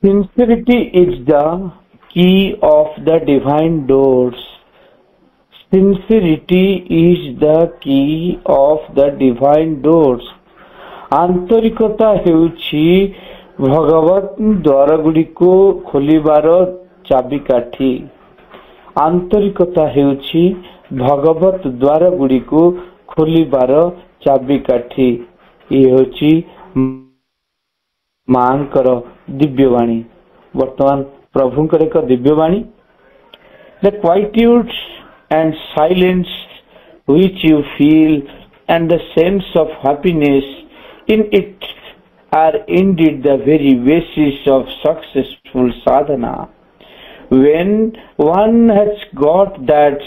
Sincerity is the key of the divine doors. Sincerity is the key of the divine doors. ଆନ୍ତରିକତା ହେଉଛି ଭଗବତ ଦ୍ୱାର ଗୁଡ଼ିକୁ ଖୋଲିବାର ଚାବିକାଠି। ଆନ୍ତରିକତା ହେଉଛି ଭଗବତ ଦ୍ୱାର ଗୁଡ଼ିକୁ ଖୋଲିବାର ଚାବିକାଠି। ଇଏ ହେଉଛି ମାଙ୍କର ଦିବ୍ୟବାଣୀ। ବର୍ତ୍ତମାନ ପ୍ରଭୁଙ୍କର ଏକ ଦିବ୍ୟବାଣୀ। The quietude and silence which you feel and the sense of happiness in it are indeed the very basis of successful sadhana. When one has got that,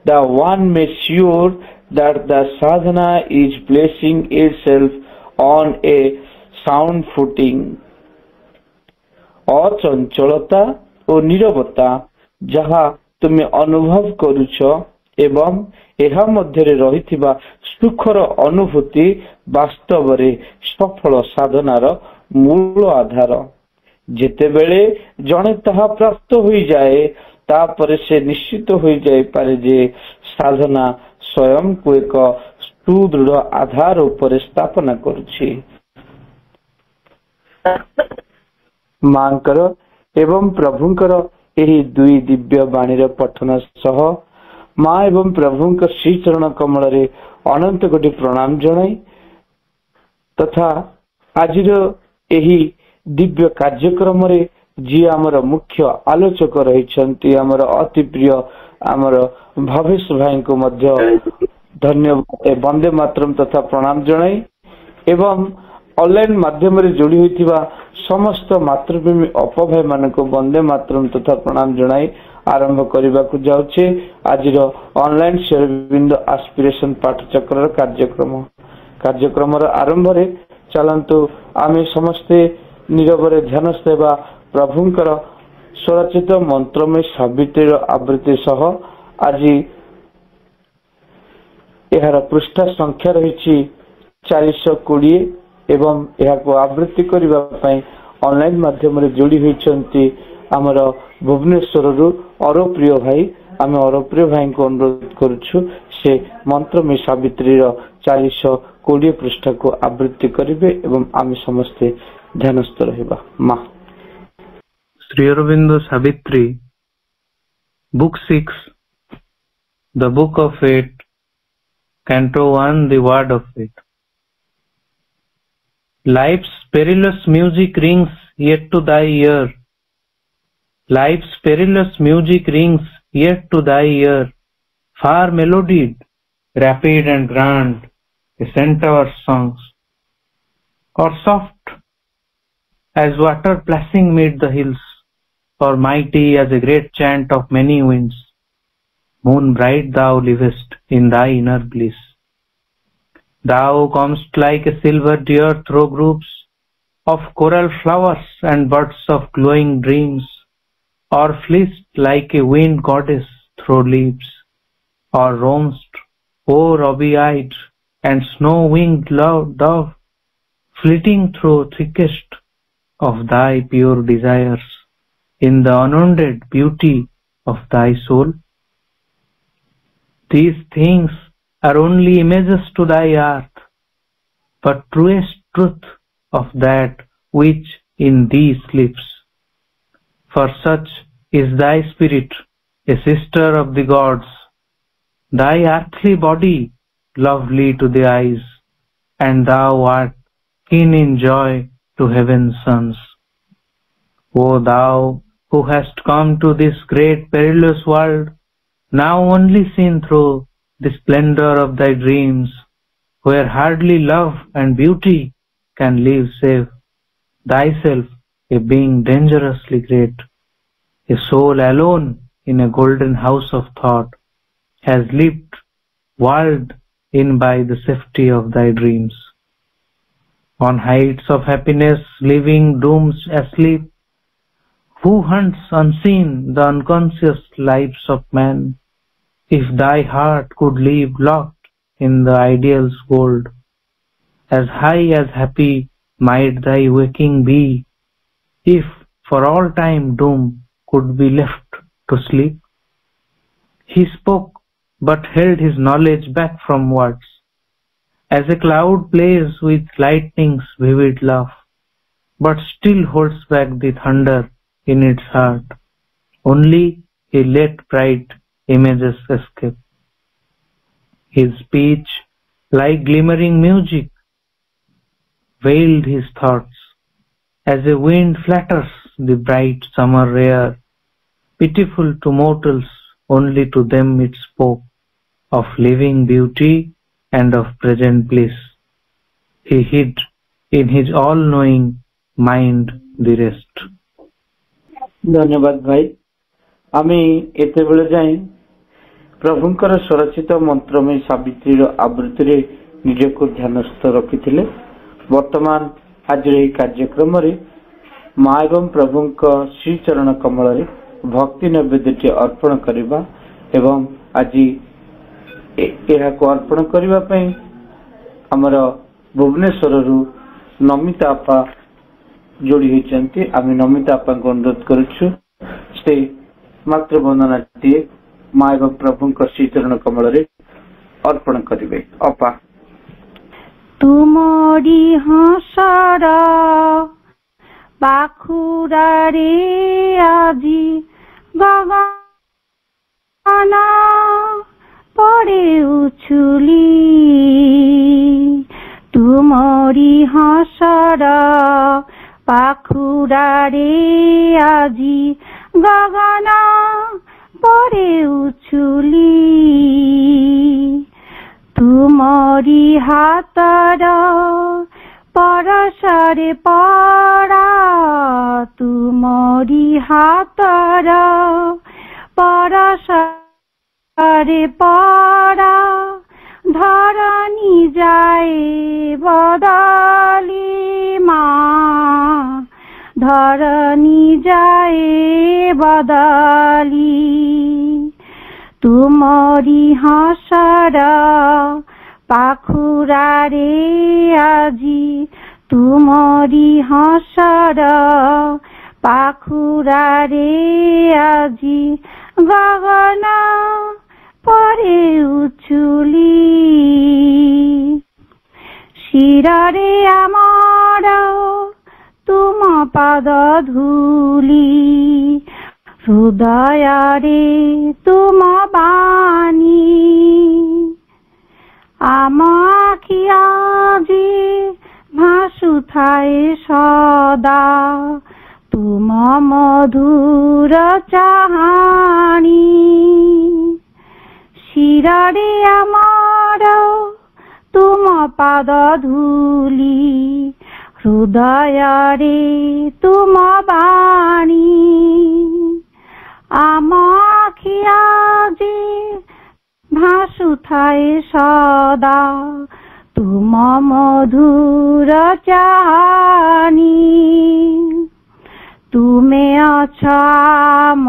the one may sure that the sadhana is placing itself on a sound footing. ଅଚଞ୍ଚଳତା ଓ ନିରବତା ଯାହା ତୁମେ ଅନୁଭବ କରୁଛ ଏବଂ ଏହା ମଧ୍ୟରେ ରହିଥିବା ସୁଖର ଅନୁଭୂତି ବାସ୍ତବରେ ସଫଳ ସାଧନାର ମୂଳ ଆଧାର। ଯେତେବେଳେ ଜଣେ ତାହା ପ୍ରାପ୍ତ ହୋଇଯାଏ ତାପରେ ସେ ନିଶ୍ଚିତ ହୋଇଯାଇପାରେ ଯେ ସାଧନା ସ୍ୱୟଂକୁ ଏକ ସୁଦୃଢ଼ ଆଧାର ଉପରେ ସ୍ଥାପନା କରୁଛି। ମାଙ୍କର ଏବଂ ପ୍ରଭୁଙ୍କର ଏହି ଦୁଇ ଦିବ୍ୟ ବାଣୀର ପଠନ ସହ ମା ଏବଂ ପ୍ରଭୁଙ୍କ ଶ୍ରୀଚରଣ କମଳରେ ଅନନ୍ତ କୋଟି ପ୍ରଣାମ ଜଣାଇ ତଥା ଆଜିର ଏହି ଦିବ୍ୟ କାର୍ଯ୍ୟକ୍ରମରେ ଯିଏ ଆମର ମୁଖ୍ୟ ଆଲୋଚକ ରହିଛନ୍ତି ଆମର ଅତି ପ୍ରିୟ ଆମର ଭବେଶ ଭାଇଙ୍କୁ ମଧ୍ୟ ଧନ୍ୟବାଦ ବନ୍ଦେ ମାତରମ୍ ତଥା ପ୍ରଣାମ ଜଣାଇ ଏବଂ ଅନଲାଇନ ମାଧ୍ୟମରେ ଯୋଡ଼ି ହୋଇଥିବା ସମସ୍ତ ମାତୃଭୂମି ଅପଭାଇ ମାନଙ୍କୁ ବନ୍ଦେ ମାତରମ୍ ତଥା ପ୍ରଣାମ ଜଣାଇ ଆରମ୍ଭ କରିବାକୁ ଯାଉଛି ଆଜିର ଅନଲାଇନ ଶରବିନ୍ଦୁ ଆସ୍ପିରେସନ ପାଠଚକ୍ରର କାର୍ଯ୍ୟକ୍ରମର ଆରମ୍ଭରେ ଚାଲନ୍ତୁ ଆମେ ସମସ୍ତେ ନିରବରେ ଧ୍ୟାନସ୍ଥ ହେବା ପ୍ରଭୁଙ୍କର ସ୍ୱରଚିତ ମନ୍ତ୍ରମୟ ସାବିତ୍ରୀର ଆବୃତ୍ତି ସହ। ଆଜି ଏହାର ପୃଷ୍ଠା ସଂଖ୍ୟା ରହିଛି 420 ଏବଂ ଏହାକୁ ଆବୃତ୍ତି କରିବା ପାଇଁ ଅନଲାଇନ ମାଧ୍ୟମରେ ଯୋଡ଼ି ହୋଇଛନ୍ତି ଆମର ଭୁବନେଶ୍ୱରରୁ ଅରପ୍ରିୟ ଭାଇ। ଆମେ ଅରପ୍ରିୟ ଭାଇଙ୍କୁ ଅନୁରୋଧ କରୁଛୁ ସେ ମନ୍ତ୍ରମୟ ସାବିତ୍ରୀର 420 ପୃଷ୍ଠାକୁ ଆବୃତ୍ତି କରିବେ ଏବଂ ଆମେ ସମସ୍ତେ ଧ୍ୟାନସ୍ଥ ରହିବା। Ma Shri Aurobindo Savitri book 6 The Book of Fate Canto 1 The Word of Fate. Life's perilous music rings yet to thy ear. Life's perilous music rings yet to thy ear. Far melodied, rapid and grand, a centaur's songs, or soft as water plashing mid the hills, or mighty as a great chant of many winds. Moon bright thou livest in thy inner bliss. Thou comest like a silver deer through groups of coral flowers and buds of glowing dreams, or fleest like a wind goddess through leaves, or roamst, O ruby-eyed and snow-winged dove, flitting through thickest of thy pure desires in the unwounded beauty of thy soul. These things are only images to thy earth, but truest truth of that which in thee sleeps. For such is thy spirit, a sister of the gods, thy earthly body lovely to the eyes, and thou art keen in joy to heaven's sons. O thou who hast come to this great perilous world, now only seen through the splendor of thy dreams, where hardly love and beauty can live save thyself, a being dangerously great, a soul alone in a golden house of thought, has lived walled in by the safety of thy dreams. On heights of happiness living dooms asleep, who hunts unseen the unconscious lives of man, if thy heart could live locked in the ideal's gold, as high as happy might thy waking be, if for all time doom could be left to sleep. He spoke, but held his knowledge back from words, as a cloud plays with lightning's vivid laugh, but still holds back the thunder in its heart. Only he let bright images escape. His speech, like glimmering music, veiled his thoughts, as a wind flatters the bright summer air. Pitiful to mortals, only to them it spoke of living beauty and of present bliss. He hid in his all-knowing mind the rest. धन्यवाद भाई। आमी एते बेले जाई प्रभुंकर स्वरचित मंत्रमय सावित्री आवृत्ति रे निजको ध्यानस्थ रखिथिले। वर्तमान आज एही कार्यक्रम रे माँ एवं प्रभुंक श्री चरण कमल रे भक्ति नैवेद्य अर्पण करबा एवं आज एहाको अर्पण करबा पई हमर भुवनेश्वर रु नमिता आपा जोड़ी होती। आम नमिता आपा को अनुरोध करुछु से मात्र वंदना दिए माँ एवं प्रभु श्री चरण कमल रे अर्पण करिवे। अपा तुमरी हंसर पाखुरा रे আজি गगन पड़े उछुली। तुमरी हंसर पाखुरा रे আজি गगन पड़े उछुली। तुमरी हातर परसरे पड़ा। तुमरी हातर परसरे पड़ा। धरनी जाए बदली माँ। धरनी जाए बदली। तुमरी हंसर पाखुरा रे আজি। तुमरी हंसर पाखुरा रे আজি गगन पड़े उछुली। शिररे आमर तुम पाद धूली। हृदय रे तुम बानी। आम आखि আজি भासुथाए सदा। तुम मधुर चाहानी। शिररे आमर तुम पाद धूली। हृदय रे तुम बाणी। आम आखि আজি भासुथाए सदा। तुम मधुर चाहानी। तुमे अछ आम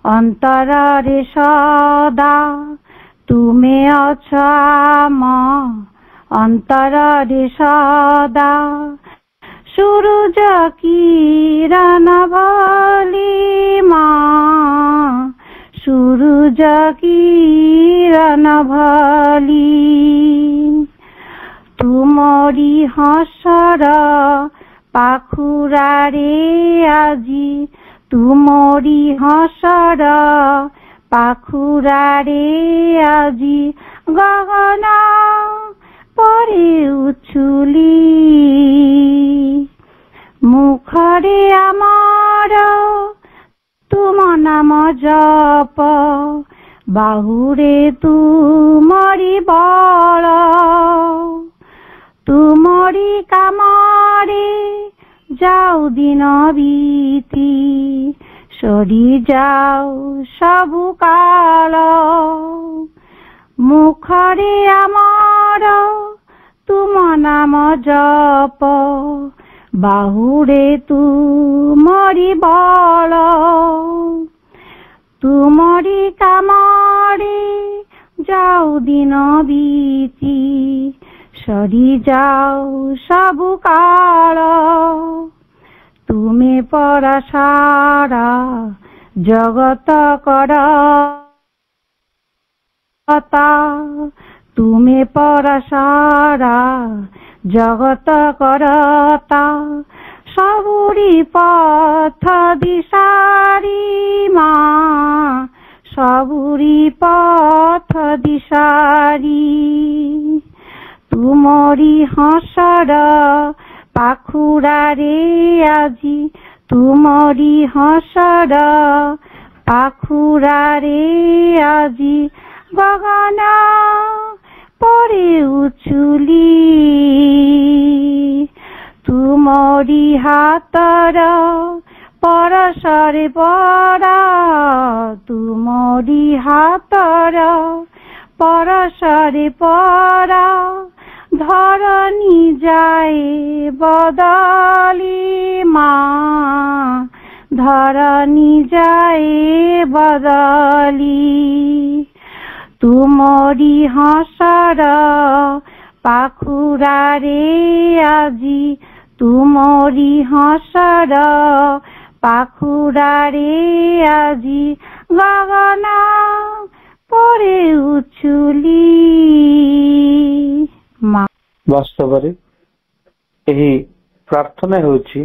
अंतर रे सदा। तुमे अछ आम अंतर रे सदा। सूरज किरण भली माँ। सूरज किरण भली। तुमरी हंसर पाखुरा रे আজি। तुमरी हंसर पाखुरा रे আজি गगन पड़े उछुली। मुखरे आमर तुम नाम जप। बाहुरे तुमरी बल। तुमरी कामरे जाऊ दिन बीती। सरी जाऊ सबु काल। मुखरे आमर तुम नाम जप। बाहुरे तुमरी बल। तुमरी कामरे जाऊ दिन बीती। সরি যাও সবু কাল তুমি পরা সারা জগত করতা তুমি পরা সারা জগত করতা সবুরি পথ দিশারি মা সবুরি পথ দিশারি তুমরি হসর পাখুড়ারে আজি তুমরি হসর পাখুড়ারে আজি গগন পরে উচুলি তুমরি হাতর পরশরে পরা তুমরি হাতর পরশরে পরা ধরণী যায় বদলি মা ধরণী যায় বদলি তুমরি হসর পাখুড়ারে আজি তুমরি হসর পাখুড়ারে আজি গগন পরে উচুলি মা। ବାସ୍ତବରେ ଏହି ପ୍ରାର୍ଥନା ହେଉଛି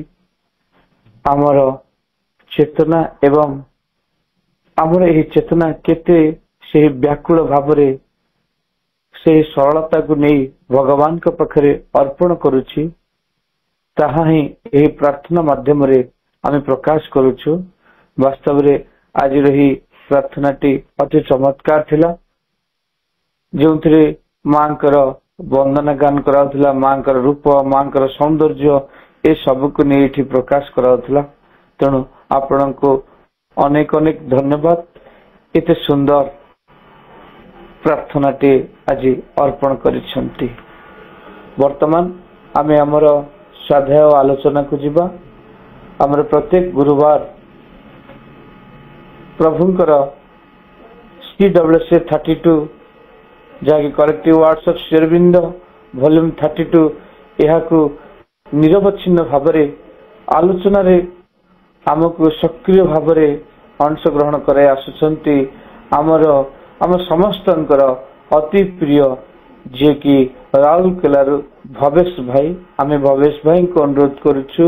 ଆମର ଚେତନା ଏବଂ ଆମର ଏହି ଚେତନା କେତେ ସେହି ବ୍ୟାକୁଳ ଭାବରେ ସେହି ସରଳତାକୁ ନେଇ ଭଗବାନଙ୍କ ପାଖରେ ଅର୍ପଣ କରୁଛି ତାହା ହିଁ ଏହି ପ୍ରାର୍ଥନା ମାଧ୍ୟମରେ ଆମେ ପ୍ରକାଶ କରୁଛୁ। ବାସ୍ତବରେ ଆଜିର ଏହି ପ୍ରାର୍ଥନାଟି ଅତି ଚମତ୍କାର ଥିଲା, ଯେଉଁଥିରେ ମାଙ୍କର ବନ୍ଦନା ଗାନ କରାଉଥିଲା, ମାଙ୍କର ରୂପ, ମାଙ୍କର ସୌନ୍ଦର୍ଯ୍ୟ ଏ ସବୁକୁ ନେଇ ଏଠି ପ୍ରକାଶ କରାଉଥିଲା। ତେଣୁ ଆପଣଙ୍କୁ ଅନେକ ଅନେକ ଧନ୍ୟବାଦ ଏତେ ସୁନ୍ଦର ପ୍ରାର୍ଥନାଟି ଆଜି ଅର୍ପଣ କରିଛନ୍ତି। ବର୍ତ୍ତମାନ ଆମେ ଆମର ସ୍ୱାଧ୍ୟାୟ ଆଲୋଚନାକୁ ଯିବା। ଆମର ପ୍ରତ୍ୟେକ ଗୁରୁବାର ପ୍ରଭୁଙ୍କର CWSA 32 ଯାହାକି collective words of Shri Aurobindo volume 32 ଏହାକୁ ନିରବଚ୍ଛିନ୍ନ ଭାବରେ ଆଲୋଚନାରେ ଆମକୁ ସକ୍ରିୟ ଭାବରେ ଅଂଶଗ୍ରହଣ କରାଇ ଆସୁଛନ୍ତି ଆମ ସମସ୍ତଙ୍କର ଅତି ପ୍ରିୟ ଯିଏକି ରାଉରକେଲାରୁ ଭବେଶ ଭାଇ। ଆମେ ଭବେଶ ଭାଇଙ୍କୁ ଅନୁରୋଧ କରୁଛୁ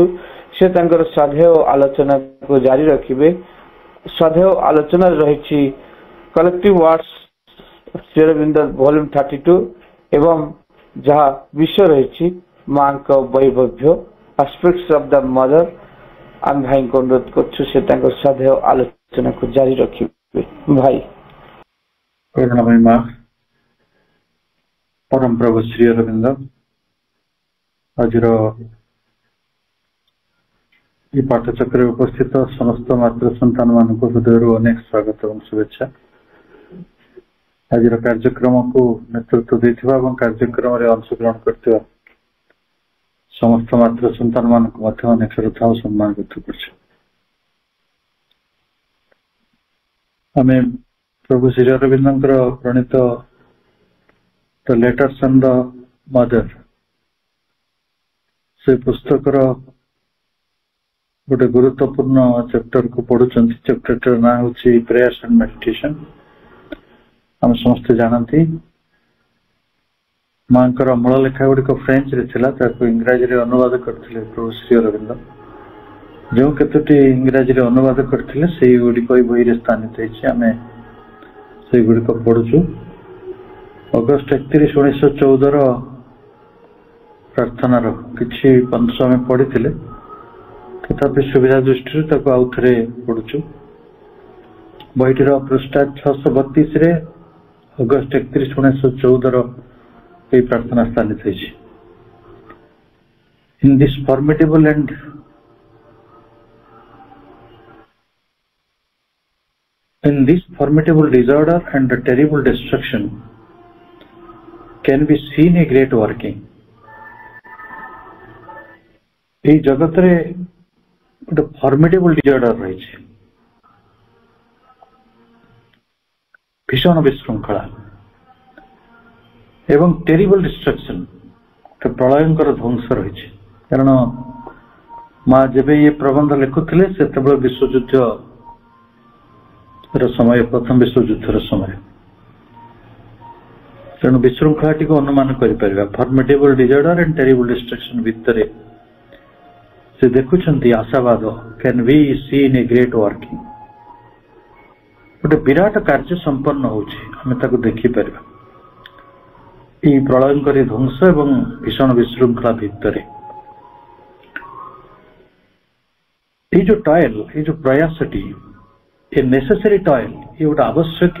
ସେ ତାଙ୍କର ସ୍ୱାଧ୍ୟାୟ ଆଲୋଚନାକୁ ଜାରି ରଖିବେ। ସ୍ୱାଧ୍ୟାୟ ଆଲୋଚନାରେ ରହିଛି collective words Shri Aurobindo volume 32 ଏବଂ ଯାହା ବିଷୟ ରହିଛି ମାଙ୍କ ବୈଭବ୍ୟ ଆସ୍ପେକ୍ଟସ୍ ଅଫ୍ ଦ ମଦର। ଆମେ ଭାଇଙ୍କୁ ଅନୁରୋଧ କରୁଛୁ ସେ ତାଙ୍କ ସ୍ୱାଧ୍ୟାୟ ଆଲୋଚନାକୁ ଜାରି ରଖିବେ। ଭାଇ କରୁଣାମୟୀ ମା ପରମ ପ୍ରଭୁ ଶ୍ରୀ ଅରବିନ୍ଦ ଆଜିର এই পাঠচক্রে উপস্থিত সমস্ত মাতৃ সন্তান ମାନଙ୍କୁ ହୃଦୟରୁ ଅନେକ ସ୍ୱାଗତ ଏବଂ ଶୁଭେଚ୍ଛା। ଆଜିର କାର୍ଯ୍ୟକ୍ରମକୁ ନେତୃତ୍ୱ ଦେଇଥିବା ଏବଂ କାର୍ଯ୍ୟକ୍ରମରେ ଅଂଶଗ୍ରହଣ କରିଥିବା ସମସ୍ତ ମାତୃ ସନ୍ତାନ ମାନଙ୍କୁ ମଧ୍ୟ ଅନେକ ଶ୍ରଦ୍ଧା ଓ ସମ୍ମାନ ବ୍ୟକ୍ତ କରୁଛୁ। ଆମେ ପ୍ରଭୁ ଶ୍ରୀ ଅରବିନ୍ଦଙ୍କର ପ୍ରଣୀତ ଦ ଲେଟର୍ସ ଅନ୍ ଦ ମଦର ସେ ପୁସ୍ତକର ଗୋଟେ ଗୁରୁତ୍ୱପୂର୍ଣ୍ଣ ଚାପ୍ଟରକୁ ପଢୁଛନ୍ତି। ଚାପ୍ଟରର ନାଁ ହେଉଛି ପ୍ରେୟର୍ସ ଆଣ୍ଡ ମେଡିଟେସନ। ଆମେ ସମସ୍ତେ ଜାଣନ୍ତି ମାଙ୍କର ମୂଳ ଲେଖା ଗୁଡିକ ଫ୍ରେଞ୍ଚରେ ଥିଲା, ତାକୁ ଇଂରାଜୀରେ ଅନୁବାଦ କରିଥିଲେ ପ୍ରଭୁ ଶ୍ରୀ ଅରବିନ୍ଦ। ଯେଉଁ କେତୋଟି ଇଂରାଜୀରେ ଅନୁବାଦ କରିଥିଲେ ସେଇଗୁଡ଼ିକ ଏହି ବହିରେ ସ୍ଥାନିତ ହେଇଛି। ଆମେ ସେଇଗୁଡ଼ିକ ପଢୁଛୁ। ଅଗଷ୍ଟ 31, 1914 ପ୍ରାର୍ଥନାର କିଛି ଅଂଶ ଆମେ ପଢିଥିଲେ, ତଥାପି ସୁବିଧା ଦୃଷ୍ଟିରୁ ତାକୁ ଆଉ ଥରେ ପଢୁଛୁ। ବହିଟିର ପୃଷ୍ଠା 632ରେ ଅଗଷ୍ଟ 31, 1914 ଏହି ପ୍ରାର୍ଥନା ସ୍ଥାନିତ ହେଇଛି। In this formidable disorder and the terrible destruction can be seen a great working. এই জগତରେ ଗୋଟେ ଫର୍ମିଡେବଲ ଡିଜର୍ଡର ରହିଛି, ଭୀଷଣ ବିଶୃଙ୍ଖଳା ଏବଂ ଟେରିବଲ ଡିଷ୍ଟ୍ରକ୍ସନ प्रलयंकर ध्वंस रही कारण माँ जब ये प्रबंध लिखुले से विश्वयुद्ध समय प्रथम विश्वयुद्ध समय तेणु विशृंखला टी अनुमान कर फॉर्मिडेबल डिजार्डर एंड टेरिबल डिस्ट्रक्शन भितर से देखुंत आशावाद can be seen a great working गोटे विराट कार्य संपन्न होमें देखिपर ये प्रलयंकरी ध्वंस एवं भीषण विशृंखला भितर ये जो टॉयल ये जो प्रयासटी ए नेसेसरी टॉयल ये गोटे आवश्यक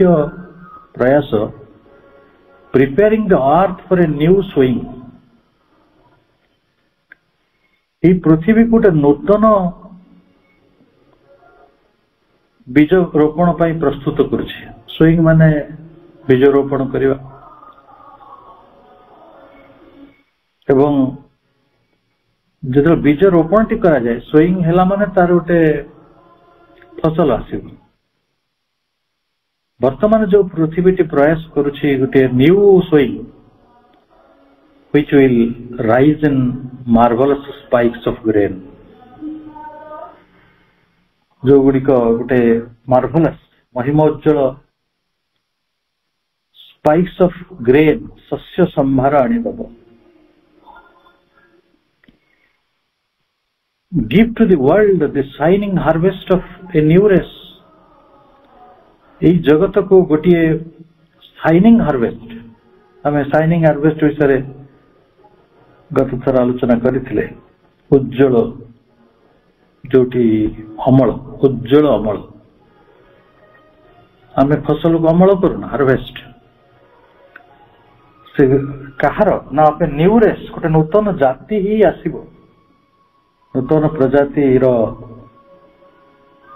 प्रयास preparing the earth for a new sowing ये पृथ्वी गोटे नूतन बीज रोपण पर प्रस्तुत करुछि सोइंग माने बीज रोपण करवा एवं जो बीज रोपण टी करा जाए सोइंग हैला माने तार गोटे फसल आसिब वर्तमान जो पृथ्वी टी प्रयास करुछि गोटे new sowing which will rise in marvelous spikes of grain जो गुड़िक गोटे मार्भलस महिमोज्जल स्पाइक्स ऑफ ग्रेन शस्य संभार आनीदब give to the world the shining harvest of a new race এই जगत को गोटे शाइनिंग हार्वेस्ट आम शाइनिंग हार्वेस्ट विषय गत थर आलोचना करथिले उज्जवल जोटी अमल उज्जवल अमल आम फसल को अमल करूना हार्वेस्ट से कहार ना आप न्यू रेस गोटे नूतन जाति ही आसीबो नूतन प्रजाति रो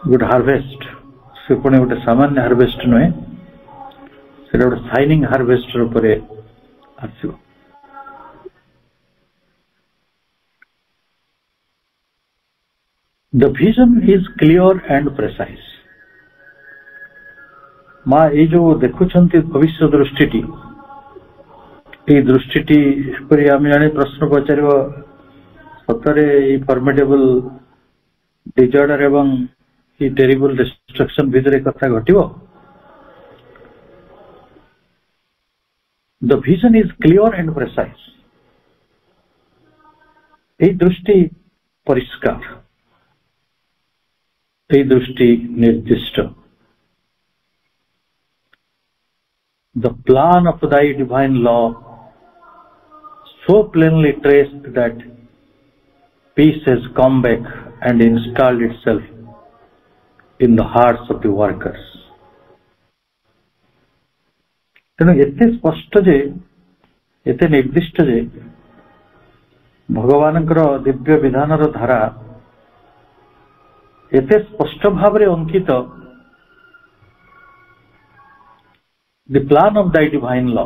गोटे हार्वेस्ट से पुणे गोटे सामान्य हार्वेस्ट नुहे से गोटे शाइनिंग हार्वेस्ट रूप आसीबो The vision is clear and precise. माँ ये जो देखुंत भविष्य दृष्टि ये दृष्टि पर आम जाने प्रश्न पचार सतरे फॉर्मिडेबल डिजार्डर एवं ये टेरिबल डिस्ट्रक्शन भितर कथा घटिव the vision is clear and precise ये दृष्टि परिष्कार ये दृष्टि निर्दिष्ट the plan of thy divine law so plainly traced that peace has come back and installed itself in the hearts of the workers. तेणु एते स्पष्ट जे एते निर्दिष्ट जे भगवानଙ୍କର दिव्य विधानर धारा एते स्पष्ट भाव रे अंकित the plan of the divine law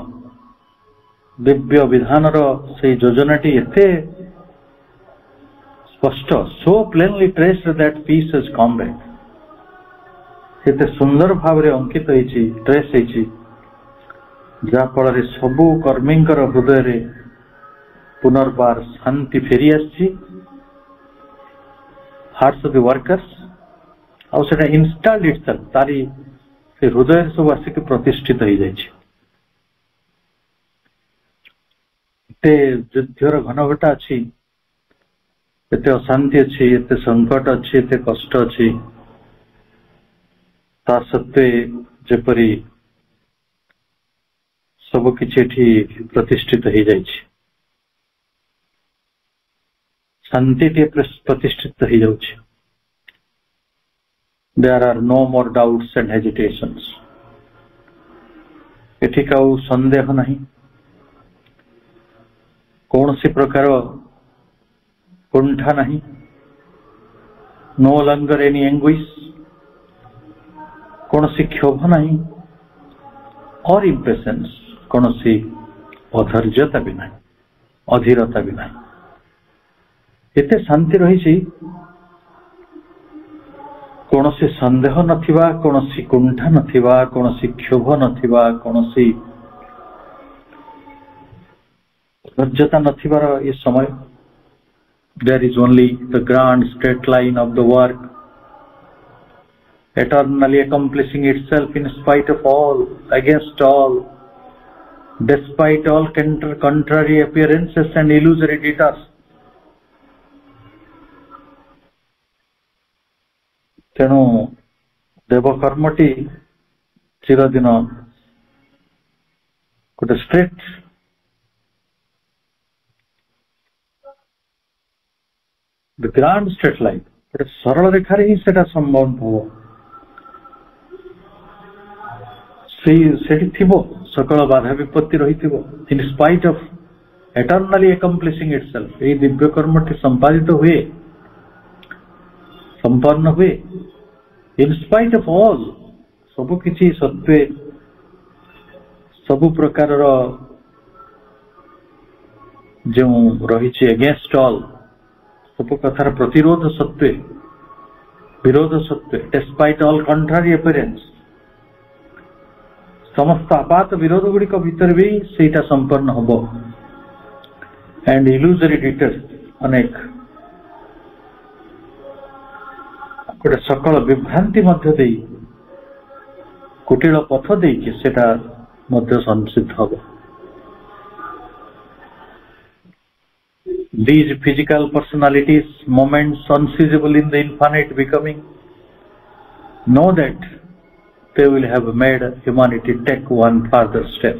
दिव्य विधानर से योजनाटी एते स्पष्ट so plainly traced that peace has come back एते सुंदर भाव रे अंकित होईची ट्रेस होईची जा फल रे सबु कर्मींकर हृदय रे पुनर्बार शांति फेरी आसी हार्ट्स ऑफ द वर्कर्स आउ से इंस्टॉल्ड इटसेल्फ तारी से हृदय सब आसिक प्रतिष्ठित हो जाए युद्धर घनघटा अच्छी एते अशांति अच्छी एते संकट अच्छी एते कष्ट अच्छी ता सत्वे जेपरी सब किछि प्रतिष्ठित हो जाए शांति टे प्रतिष्ठित हो जाउछि there are no more doubts and hesitations एठी काउ संदेह नहीं कौन सी प्रकार कुंठा नहीं no longer any anguish कौन सी क्षोभ नहीं और impatience कौन सी अधैर्यता भी नहीं अधीरता भी नहीं एते शांति रही कौन सी संदेह नथिबा कौन सी कुंठा नथिबा कौन सी क्षोभ नथिबा कौन सी ଧୈର୍ଯ୍ୟତା ନଥିବାର ଏ ସମୟ। There is only the grand straight line of the work, eternally accomplishing itself in spite of all, against all, despite all contrary appearances and illusory details. ତେଣୁ ଦେବକର୍ମଟି ଚିରଦିନ ଗୋଟେ ଷ୍ଟ୍ରେଟ୍ ଗ୍ରାଣ୍ଡ ଷ୍ଟ୍ରେଟ୍ ଲାଇନ୍, ଗୋଟେ ସରଳ ରେଖାରେ ହିଁ ସେଟା ସମ୍ଭବ ହବ। ସେଠି ଥିବ ସକଳ ବାଧା ବିପତ୍ତି ରହିଥିବ। ଇନ୍ ସ୍ପାଇଟ୍ ଅଫ୍ ଏଟର୍ନାଲି ଆକମ୍ପ୍ଲିସିଂ ଇଟସେଲ୍ଫ, ଏହି ଦିବ୍ୟ କର୍ମଟି ସମ୍ପାଦିତ ହୁଏ, ସମ୍ପନ୍ନ ହୁଏ। ଇନ୍ ସ୍ପାଇଟ୍ ଅଫ୍ ଅଲ୍, ସବୁ କିଛି ସତ୍ତ୍ୱେ, ସବୁ ପ୍ରକାରର ଯେଉଁ ରହିଛି ଏଗେନ୍ଷ୍ଟ ଅଲ୍, ସବୁ କଥାର ପ୍ରତିରୋଧ ସତ୍ତ୍ୱେ, ବିରୋଧ ସତ୍ତ୍ୱେ, ଡେସ୍ପାଇଟ୍ ଅଲ୍ କଣ୍ଟ୍ରାରି ଆପିୟରାନ୍ସ, ସମସ୍ତ ଆପାତ ବିରୋଧ ଗୁଡିକ ଭିତରେ ବି ସେଇଟା ସମ୍ପନ୍ନ ହବ। ଆଣ୍ଡ ଇଲୁଜରି ଡିଟେଲ୍ସ, ଅନେକ ଗୋଟେ ସକଳ ବିଭ୍ରାନ୍ତି ମଧ୍ୟ ଦେଇ, କୁଟିଳ ପଥ ଦେଇକି ସେଟା ମଧ୍ୟ ସଂସିଦ୍ଧ ହବ। These physical personalities, moments unseizable in the infinite becoming, know that they will have made humanity take one further step.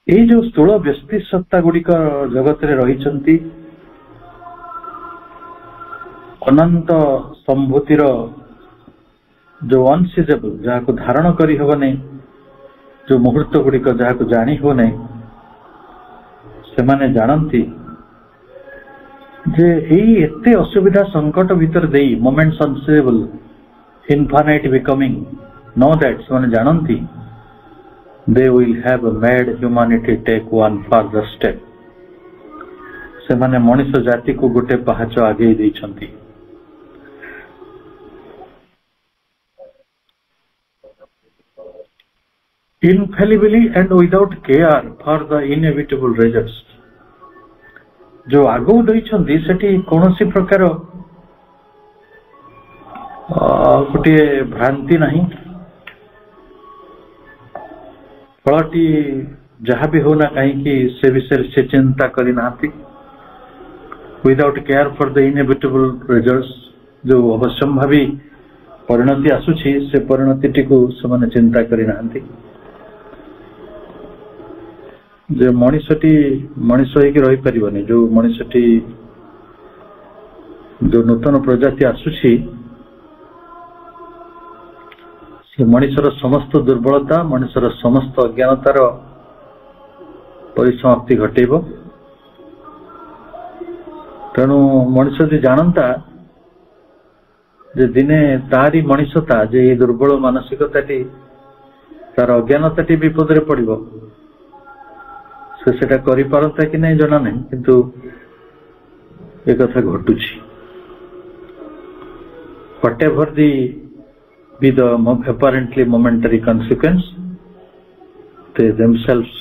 এই ଯୋଉ ସ୍ଥୂଳ ବ୍ୟକ୍ତି ସତ୍ତା ଗୁଡିକ ଜଗତରେ ରହିଛନ୍ତି, ଅନନ୍ତ ସମ୍ଭୂତିର ଯୋଉ ଅନସିଜେବଲ, ଯାହାକୁ ଧାରଣ କରିହେବନି, ଯୋଉ ମୁହୂର୍ତ୍ତ ଗୁଡିକ ଯାହାକୁ ଜାଣି ହେବ ନାହିଁ, ସେମାନେ ଜାଣନ୍ତି ଯେ ଏଇ ଏତେ ଅସୁବିଧା ସଙ୍କଟ ଭିତରେ ଦେଇ, moments unseizable, infinite becoming, know that, ସେମାନେ ଜାଣନ୍ତି they will have made humanity take one further step. ସେମାନେ ମଣିଷ ଜାତିକୁ ଗୋଟେ ପାହାଚ ଆଗେଇ ଦେଇଛନ୍ତି। Infallibly and without care for the inevitable results, जो आगो ଦେଇଛନ୍ତି ସେଠି କୌଣସି ପ୍ରକାର ଗୋଟିଏ ଭ୍ରାନ୍ତି ନାହିଁ। ଫଳଟି ଯାହା ବି ହଉନା କାହିଁକି ସେ ବିଷୟରେ ସେ ଚିନ୍ତା କରିନାହାନ୍ତି। ୱିଦାଉଟ୍ କେୟାର ଫର ଦ ଇନେଭିଟେବଲ ରେଜଲ୍ଟସ୍, ଯୋଉ ଅବଶ୍ୟମ୍ଭାବୀ ପରିଣତି ଆସୁଛି ସେ ପରିଣତିଟିକୁ ସେମାନେ ଚିନ୍ତା କରିନାହାନ୍ତି। ଯେ ମଣିଷଟି ମଣିଷ ହେଇକି ରହିପାରିବନି, ଯୋଉ ମଣିଷଟି ଯୋଉ ନୂତନ ପ୍ରଜାତି ଆସୁଛି ସେ ମଣିଷର ସମସ୍ତ ଦୁର୍ବଳତା, ମଣିଷର ସମସ୍ତ ଅଜ୍ଞାନତାର ପରିସମାପ୍ତି ଘଟେଇବ। ତେଣୁ ମଣିଷ ଯଦି ଜାଣନ୍ତା ଯେ ଦିନେ ତାରି ମଣିଷତା, ଯେ ଏଇ ଦୁର୍ବଳ ମାନସିକତାଟି, ତାର ଅଜ୍ଞାନତାଟି ବିପଦରେ ପଡିବ, ସେଟା କରିପାରନ୍ତା କି ନାହିଁ ଜଣା ନାହିଁ, କିନ୍ତୁ ଏ କଥା ଘଟୁଛି। whatever be the apparently momentary consequence, they themselves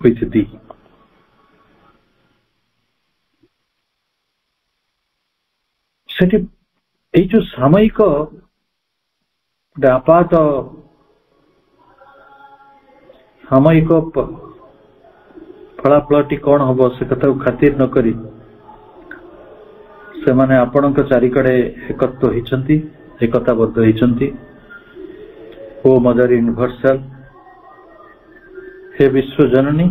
with thee. ସେଠି ଏଇ ଯୋଉ ସାମୟିକ ଆପାତ ସାମୟିକ ଫଳାଫଳଟି କଣ ହବ ସେ କଥାକୁ ଖାତିର ନ କରି ସେମାନେ ଆପଣଙ୍କ ଚାରିକଡେ ଏକତ୍ଵ ହେଇଛନ୍ତି, ଏକତାବଦ୍ଧ ହେଇଛନ୍ତି। ଓ ମଦର ୟୁନିଭର୍ସାଲ, हे विश्व जननी,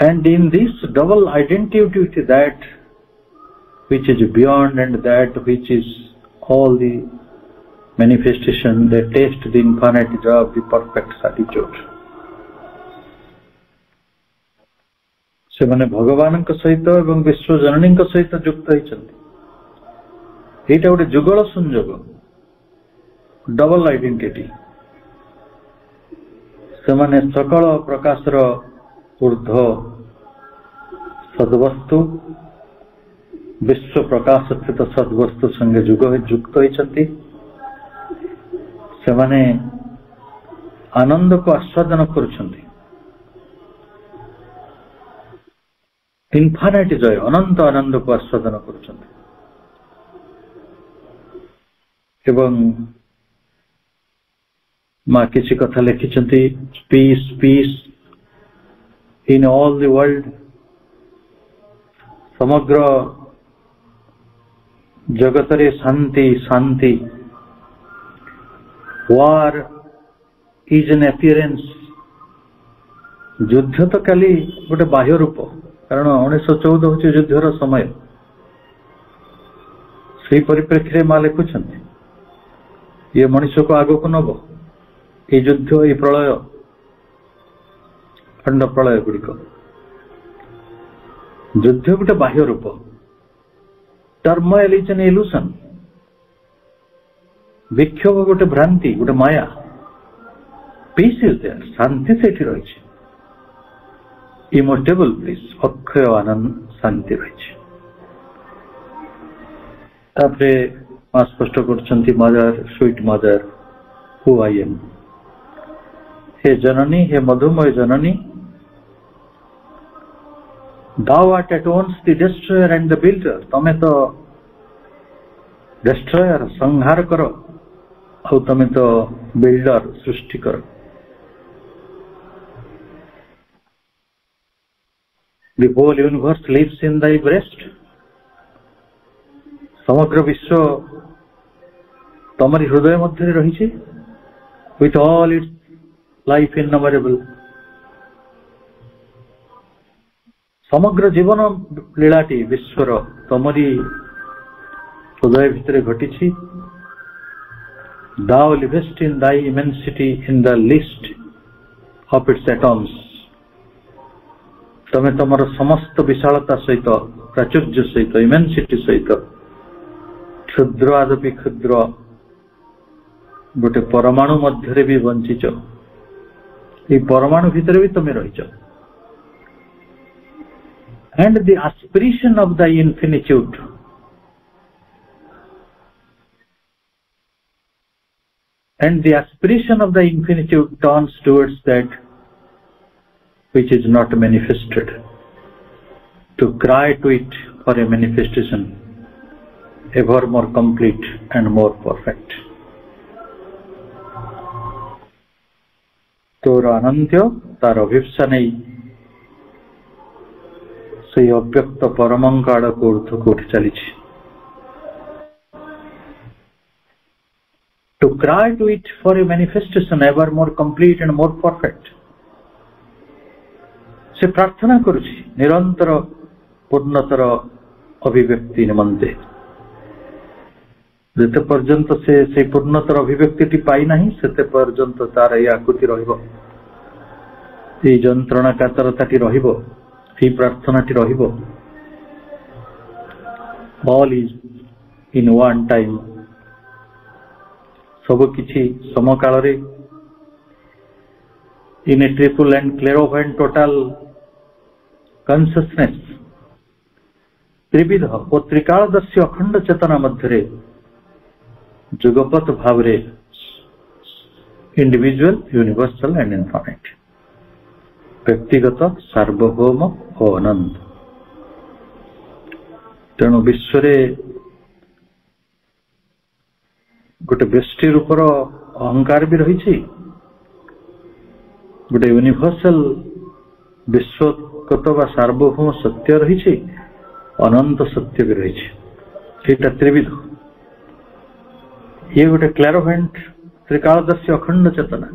and in this double identity, that which is beyond and that which is all the manifestation, they taste the infinite joy of the perfect solitude. ସେମାନେ ଭଗବାନଙ୍କ ସହିତ ଏବଂ ବିଶ୍ୱ ଜନନୀଙ୍କ ସହିତ ଯୁକ୍ତ ହେଇଛନ୍ତି। ଏଇଟା ଗୋଟେ ଯୁଗଳ ସଂଯୋଗ, ଡବଲ ଆଇଡେଣ୍ଟିଟି। ସେମାନେ ସକଳ ପ୍ରକାଶର ଊର୍ଦ୍ଧ୍ୱ ସଦ୍ବସ୍ତୁ, ବିଶ୍ୱ ପ୍ରକାଶ ସ୍ଥିତ ସଦ୍ବସ୍ତୁ ସଙ୍ଗେ ଯୁକ୍ତ ହେଇଛନ୍ତି। ସେମାନେ आनंद को आस्वादन करुछंती इनफाइनाइट जॉय अनंत आनंद को आस्वादन करुछंती एवं माँ किसी कथा लिखिछंती peace peace in all the world समग्र जगत रे शांति शांति वार इज एन अपीयरेंस युद्ध तो खाली गोटे बाह्य रूप कारण 1914 हूँ युद्धर समय से परिप्रेक्षी माँ लिखुंट ये मनुष्य को आग को नब ये युद्ध ये प्रलय खंड प्रलय गुड़िक युद्ध गोटे बाह्य रूप टर्मोइल इज एन इल्यूशन विक्षोभ गोटे भ्रांति गोटे माया पीस इज देयर शांति से रही इमोर्टेबल प्लीज अक्षय आनंद शांति रही माँ स्पष्ट कर mother sweet mother who I am हे जननी हे मधुमय जननी Thou art at once the destroyer and the builder. तमें तो destroyer संहार करो और तमें तो builder सृष्टि करो. The whole universe lives in thy breast. समग्र विश्व तमरी हृदय मध्य रही छे with all its life innumerable. समग्र जीवन लीलाटी विश्वर तमरी हृदय भितर घटी Thou livest in thy immensity in the least of its atoms. तमें तमर समस्त विशालता सहित प्राचुर्य सहित इमेन्सिटी सहित क्षुद्र आदपि क्षुद्र गोटे परमाणु मध्य भी बंचीच ये परमाणु भितर भी तमें रहीच and the aspiration of the infinitude turns towards that which is not manifested to cry to it for a manifestation ever more complete and more perfect. तोर अनंत्य तार अभिप्सा नहीं से अव्यक्त परमंक आड़ को ऊर्ध को उठ चली to cry to it for a manifestation ever more complete and more perfect. से प्रार्थना करुछि निरंतर पूर्णतर अभिव्यक्ति निमंते जेते पर्यंत से पूर्णतर अभिव्यक्ति पाई नहीं सेते पर्यंत तार ये आकुति रहिबो ये जंत्रणा कातरताटी रहिबो ये प्रार्थनाटी रहिबो all is in one time सब किछि समकाल रे in a triple and clairvoyant total consciousness त्रिविध और त्रिकालदर्शी अखंड चेतना मध्य जुगपत भाव रे इंडिविजुअल यूनिवर्सल एंड इनफाइनाइट व्यक्तिगत सार्वभौम और अनंत तेणु विश्व गोटे व्यष्टि रूपर अहंकार भी रही गोटे यूनिवर्सल विश्वगत व सार्वभौम सत्य रही अनंत सत्य भी रही त्रिविध ये गोटे क्लैरोवेंट त्रिकालदर्शी अखंड चेतना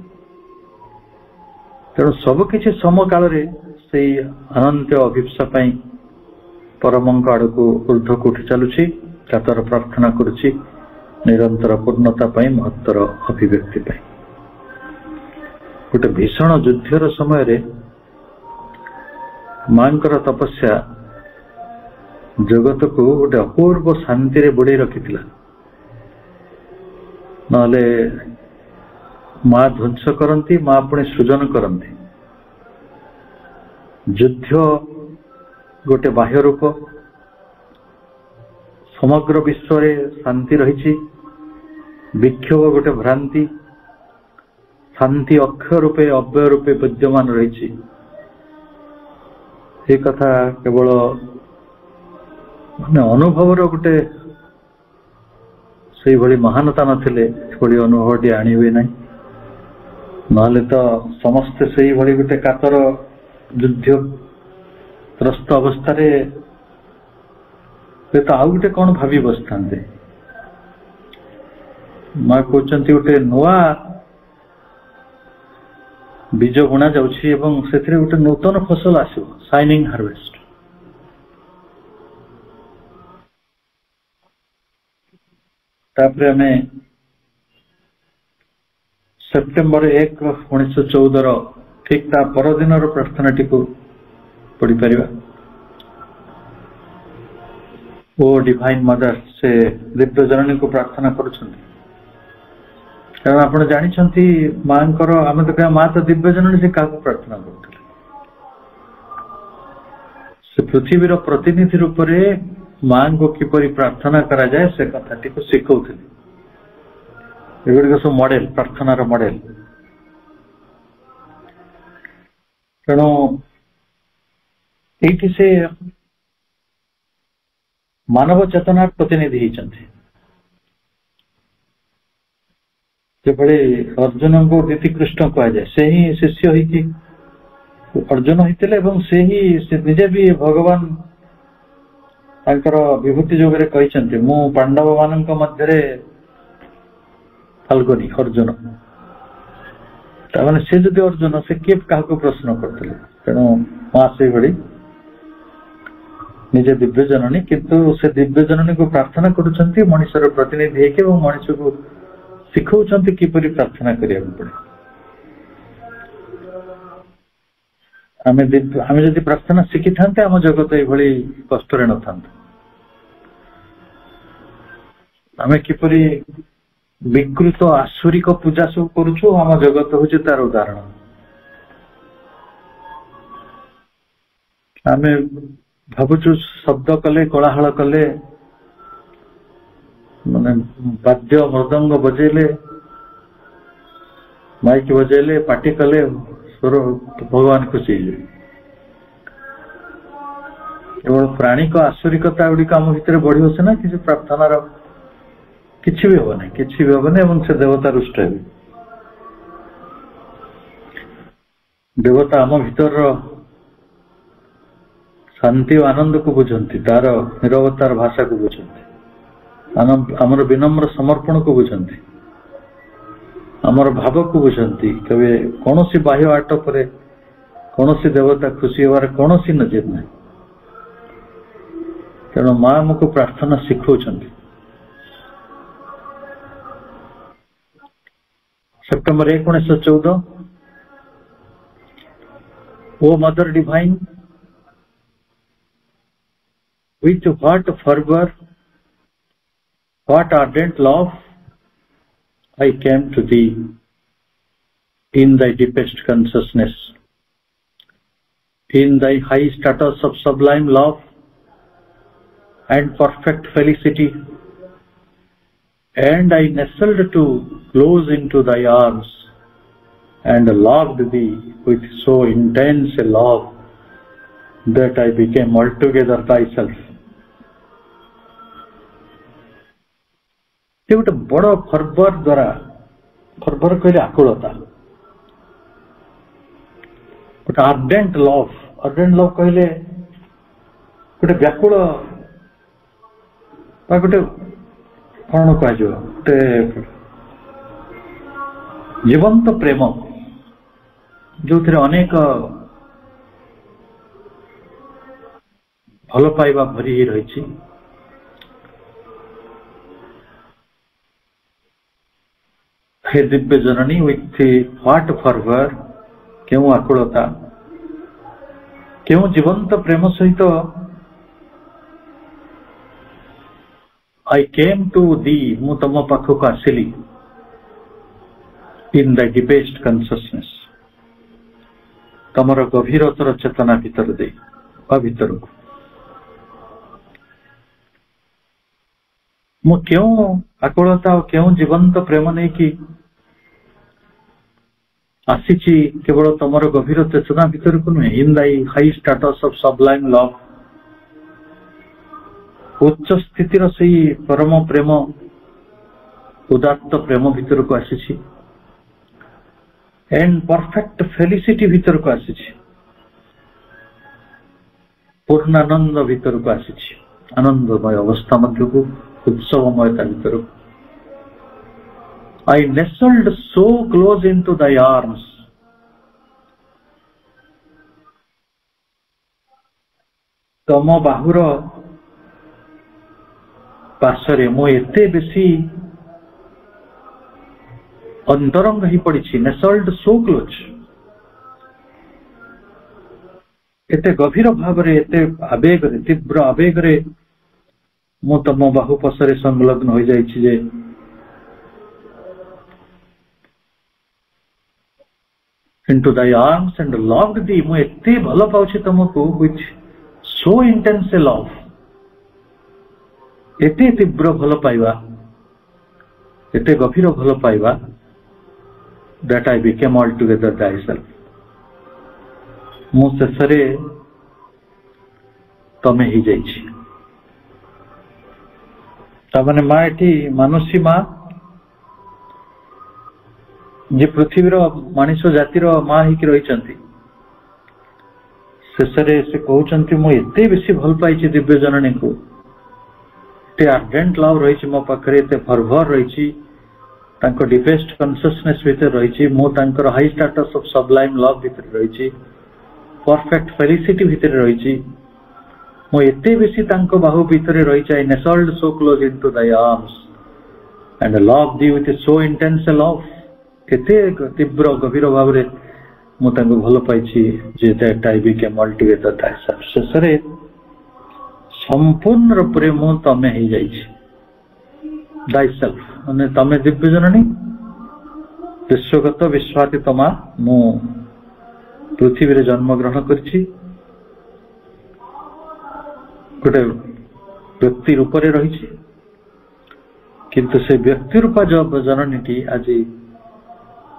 तेणु सबकि समकाल से अनंत अभिप्सा परमंक आड़ को ऊर्ध को उठी चलुछि कातर प्रार्थना करुछि निरंतर पूर्णता महत्तर अभिव्यक्ति गोटे भीषण युद्धर समय मांकर तपस्या जगत को गोटे अपूर्व शांति रे बुड़े रखिथिला नले माँ ध्वंस करती माँ पुणी सृजन करती युद्ध गोटे बाह्य रूप समग्र विश्व रे शांति रही विक्षोभ गोटे भ्रांति शांति अक्षय रूपे अव्यय रूपे विद्यमान रही। ये कथा केवल माने अनुभवर गोटे से भली महानता नथिले भली अनुभवटी आनिबे नहीं, नहले तो समस्ते से भली गोटे कातर युद्धग्रस्त अवस्था तो आउ गोटे कौन भावी बसता। माँ कहते गोटे नुआ बीज बुणा जाउछि एवं सेथिरे गोटे नूतन फसल आसिबो, शाइनिंग हार्वेस्ट। तापरे हमें सेप्टेम्बर 1 1914 ठीक ता परदिन प्रार्थनाटी को पढ़ी पारिबा। ओ डिवाइन मदर से दिव्य जननी को प्रार्थना करुछन्ति, कारण आपण जानिछन्ति मांकर आमे तो क्या मां तो दिव्य जननी से काको प्रार्थना करथिले। से पृथ्वीर प्रतिनिधि रूप रे मां को किपरि प्रार्थना करा जाए से कथाटी को शिखौथिले। एगुड़िक सब मॉडल, प्रार्थनार मॉडल। तेणु ये से मानव चेतनार प्रतिनिधि होती। जेभଳି अर्जुन को दीति कृष्ण कह जाए से ही शिष्य होती अर्जुन होते से ही निजे भी भगवान विभूति जोगरे कहते मु पांडव मान मध्य फाल्गुनी अर्जुन ताने से जदि अर्जुन से किए क्या प्रश्न करते। तेणु माँ से भली निजे दिव्य जननी किंतु से दिव्य जननी को प्रार्थना करुछंती मनुष्यर प्रतिनिधि है मनुष्य को शिखौछंती किपरि प्रार्थना करिया पड़े। आमे जदि प्रार्थना शिखी थांते आम जगत ये कष्ट न था। आमे किपरि विकृत आसुरिक पूजा सब करुछु आम जगत हूँ तार उदाहरण। आमे भावुचु शब्द कले कोलाहल कले माने वाद्य मृदंग बजेले माइक बजेले पार्टी कले स्वर भगवान खुशी केवल प्राणिक आसुरिकता गुड़िक आम भितर बढ़ी सीना किसी प्रार्थनार किसी भी हम ना किसी भी हम ना से देवता रुष्ट हे। देवता आम भीतर शांति और आनंद को बुझंती, तार निरवतार भाषा को बुझंती, आमर विनम्र समर्पण को बुझंती, आमर भाव को बुझंती। कभी कौन सी बाह्य आटक कौन सी देवता खुशी होवार कौन सी नजीर ना। तेणु माँ आमको प्रार्थना शिखौछंती। September 1 1914 O mother divine, with what fervor, what ardent love I came to thee in thy deepest consciousness, in thy high status of sublime love and perfect felicity, and I nestled too close into thy arms and loved thee with so intense a love that I became altogether thyself. गोटे बड़ fervour द्वारा, fervour कहले आकुलता, गोटे ardent love कहले गोटे व्याकुल गोटे कौन कह गोटे जीवंत प्रेम जो अनेक भल पाइबा भरी रही। हे दिव्य जननी विथ व्हाट फर्वर, क्यों आकुलता, क्यों जीवंत प्रेम सहित आई केम टू दी, मु तम पाखक आसिली इन द डीपेस्ट कॉन्शियसनेस, तमर गभीरतर चेतना भीतर दे भीतर को मु क्यों आकुलता और क्यों जीवंत प्रेम नहीं कि आसीची केवल तमर गभीर चेतना भीतर को नुहे in thy high states of sublime love उच्च स्थितिर से परम प्रेम उदात्त प्रेम भीतर को आसीची एंड परफेक्ट फेलिसिटी भीतर को आसीची पूर्णानंद भीतर को आसीची आनंदमय अवस्था मध्य को उत्सवमयता भीतर को I nestled so close into thy arms. तम बाहुर पाशरे मु एते बेसी अंतरंग ही पड़ी nestled so close एते गभीर भाव रे एते आवेग रे तीव्र आवेग रे मु तम बाहु पाशरे संलग्न हो जाइछि जे into thy arms and loved thee mu ette bhala pauchi tamaku with so intense a love ete tibra bhala paiba ete gabhira bhala paiba that I became altogether thyself mu sesare tame hi jaichi tamane ma eti manushi ma जे पृथ्वीर मनीष जातिर माँ ही रही शेषे से कहते मु एते बेसी भल पाई दिव्य जननी को एते आर्डेंट लव रही मो पाखे एते फर्भर रही डीपेस्ट कन्सियसनेस भीतर रही मु high states of sublime love भीतर रही परफेक्ट फेलिसिटी भीतर रही मु एते बेसी बाहु भीतर रही I nestled so close into thy arms and love thee with so intense love केते तीव्र गभीर भाव रे मु तांको भल पाइछि जे that I became altogether thyself शेषरे संपूर्ण रूपे मु तमे ही जाइछि thyself माने तमे दिव्य जननी विश्वगत विश्वातीतमा मु पृथ्वी रे जन्म ग्रहण करछि गोटे व्यक्ति रूप रे रहिछि किंतु से व्यक्ति रूपा जब जननीटी आज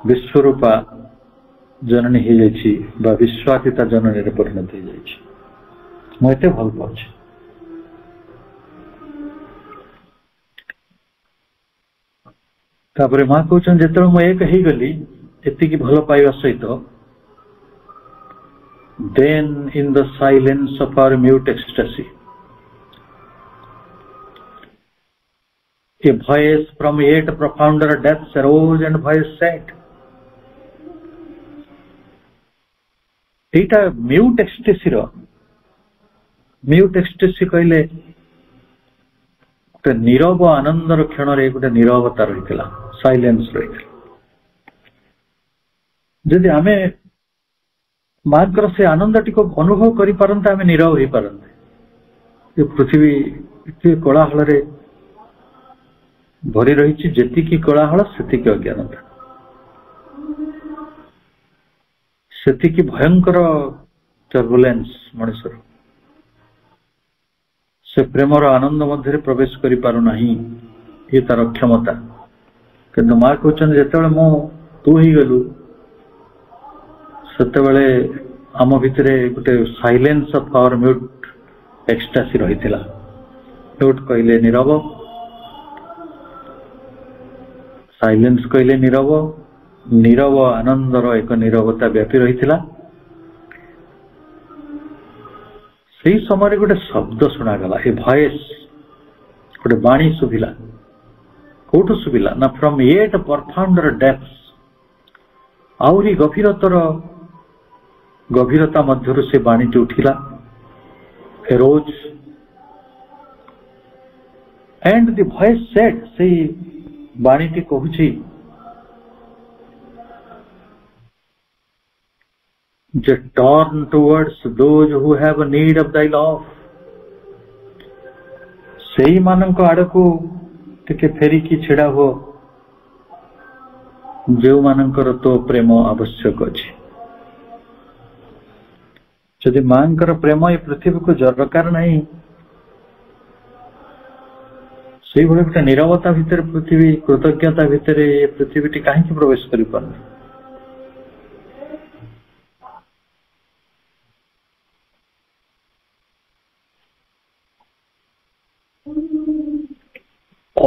विश्वरूपा जननी हो जाइछि बा विश्वातीता जननी रे परिणत हो जाइछि मु एते भल पाउछि तापरे मां कहउछन जेतरो मु एक ही गली एति की भल पाइबा सहित then in the silence of our mute ecstasy a voice from yet profounder depths arose and voice said Etah mute ecstasy कहले गोटे नीरव आनंदर क्षण रे गोटे नीरवता रही साइलेंस रही जदि आमे मांकर से आनंद टिको अनुभव करि पारंता आमे नीरव होई पारंते ये पृथ्वी इतने कोलाहल रे भरी रही जेति की कोलाहल सेति की अज्ञानता सेति की भयंकर टर्बुलेंस मनुष्य से प्रेमर आनंद मध्य प्रवेश करि पारु नाही ये तार क्षमता किंतु मां कहउछन जेतेबेले मो तू ही गलु सेतेबेले आम भितरे गोटे silence of our mute ecstasy रहिथिला म्यूट कहले नीरव साइलेंस कहले नीरव नीरव आनंदर एक नीरवता व्यापी रही सही समय गोटे शब्द शुणागला ए भॉइस गोटे बाणी शुभिला कोठु शुभिला ना फ्रॉम येट परफाउंडर डेप्थ्स आउरी गभीरता मध्यरु से बाणीटी उठिला arose and the voice said से बाणीटी कहूछि जे turn towards those who have need of thy love सेही मानक आड़को टिके फेरिकी छिड़ा हो जो मानकर तो प्रेम आवश्यक अछि जदि मांकर प्रेम ये पृथ्वी को दरकार नहीं से गोटे नीरवता भितर पृथ्वी कृतज्ञता भितर ये पृथ्वी कहीं प्रवेश कर पारे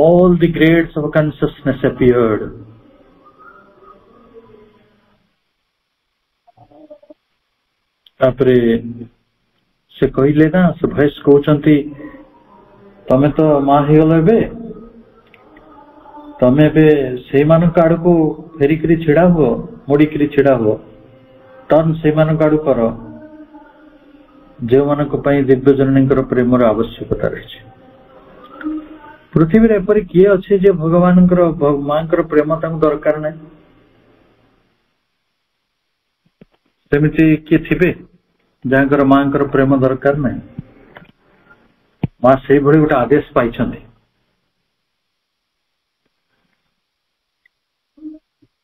all the grades of consciousness appeared. तापरे से कहले ना से भयस कहउचंती तमे तो मा हे गलो बे तमे बे से मान काड को फेरी करी छिडा हो मोडी करी छिडा हो टर्न से मान काड करो जे मान को पई दिव्य जननीकर प्रेमर आवश्यकता रही पृथ्वी रे एपरि किए अछि जे भगवानकर मांकर प्रेम तांको दरकार नै सेमिति किए थिबे जांकर मांकर प्रेम दरकार नै मां से भଳି गोटे आदेश पाइछन्ते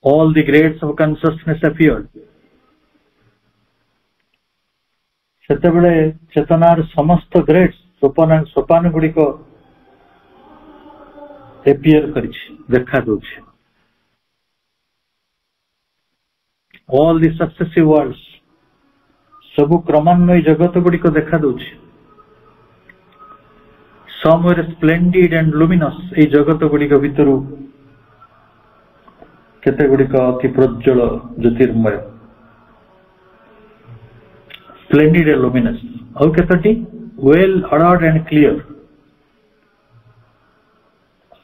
all the grades of consciousness appeared सेतेबेले चेतनार समस्त ग्रेड्स सोपान गुड़िक एपियर करिछि देखा दउछि all the successive worlds सबु क्रमान्वय जगत गुड़िक देखा दउछि some were splendid and luminous ए जगत गुड़िक भितरु केते गुड़िक अति प्रज्वल ज्योतिर्मय splendid and luminous और केतटी well ordered and clear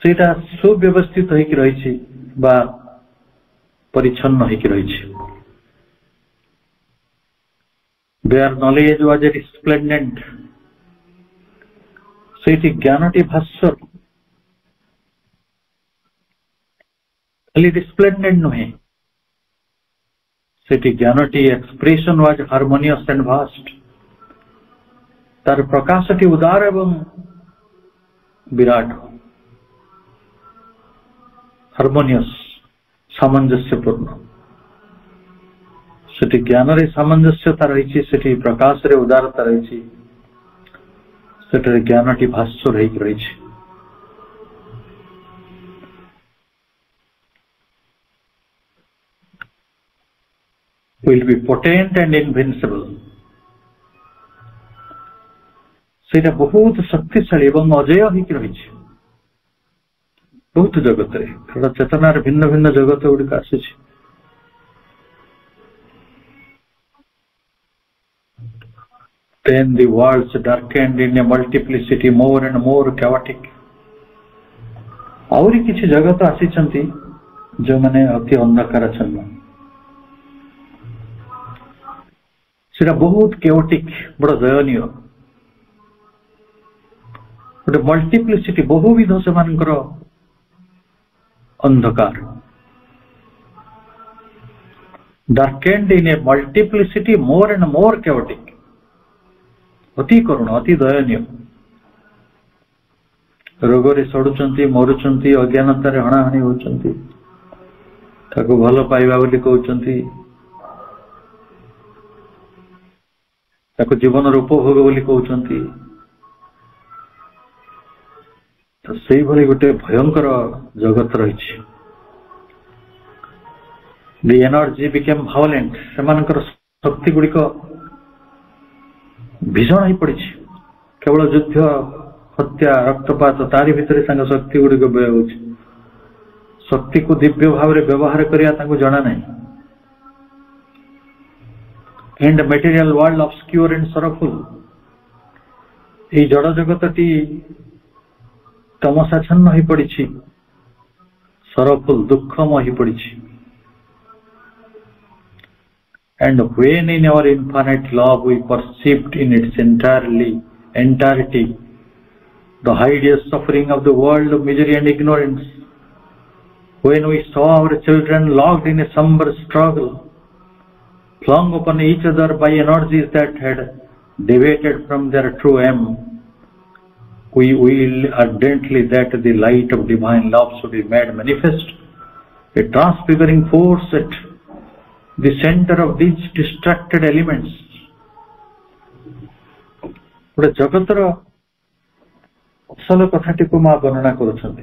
सेटा सुव्यवस्थित होइकि रहिछि बा परिच्छन्न होइकि रहिछि their knowledge was resplendent सेठी ज्ञानटी भास्वर खाली resplendent नुहे सेठी ज्ञानटी expression was harmonious and vast तार प्रकाशटी उदार एवं विराट हार्मोनियस सामंजस्यपूर्ण सेठी ज्ञान रे सामंजस्यता रही सेठी प्रकाश रे उदारता रही सेठी ज्ञानटी भास्वर रही will be potent and invincible सेटा बहुत शक्तिशाली एवं अजय होइकि रही बहुत जगत रे कारण चेतनार भिन्न भिन्न जगत गुड़िक आसी then the worlds darkened in a multiplicity more and more chaotic आउरी किछि जगत आसी छंती जो माने अति अंधकार छन्न सेटा बहुत chaotic बड़ दयनीय गोटे मल्टीप्लिसिटी बहुविध सेमानकर अंधकार darkened in a multiplicity more and more chaotic अति करुण अति दयनीय रोगरे सड़ुचंती मरुचंती अज्ञानतारे हणाहणी होचंती ताको भल पाइबा बोली कहउचंती ताको जीवन उपभोग बोली कहउचंती तो सेही भली गोटे भयंकर जगत रही the energy became violent सेमानकर शक्ति गुड़िक भीषण ही पड़ी केवल युद्ध हत्या रक्तपात तारी भितर शक्ति गुड़िक व्यय हो शक्ति को दिव्य भाव में व्यवहार करिया जना नहीं and material world obscure and sorrowful ए जड़ जगतटी तमसाच्छन्न हो पड़ी sorrowful दुखमय हो पड़ी and when in our infinite love we perceived in its entirety the hideous suffering of the world of misery and ignorance, when we saw our children locked in a somber struggle, flung upon each other by energies that had deviated from their true aim, we will ardently that the light of divine love should be made manifest, a transfiguring force at the center of these distracted elements. गोटे जगतर असल कथाटी को मां वर्णना करुछन्ति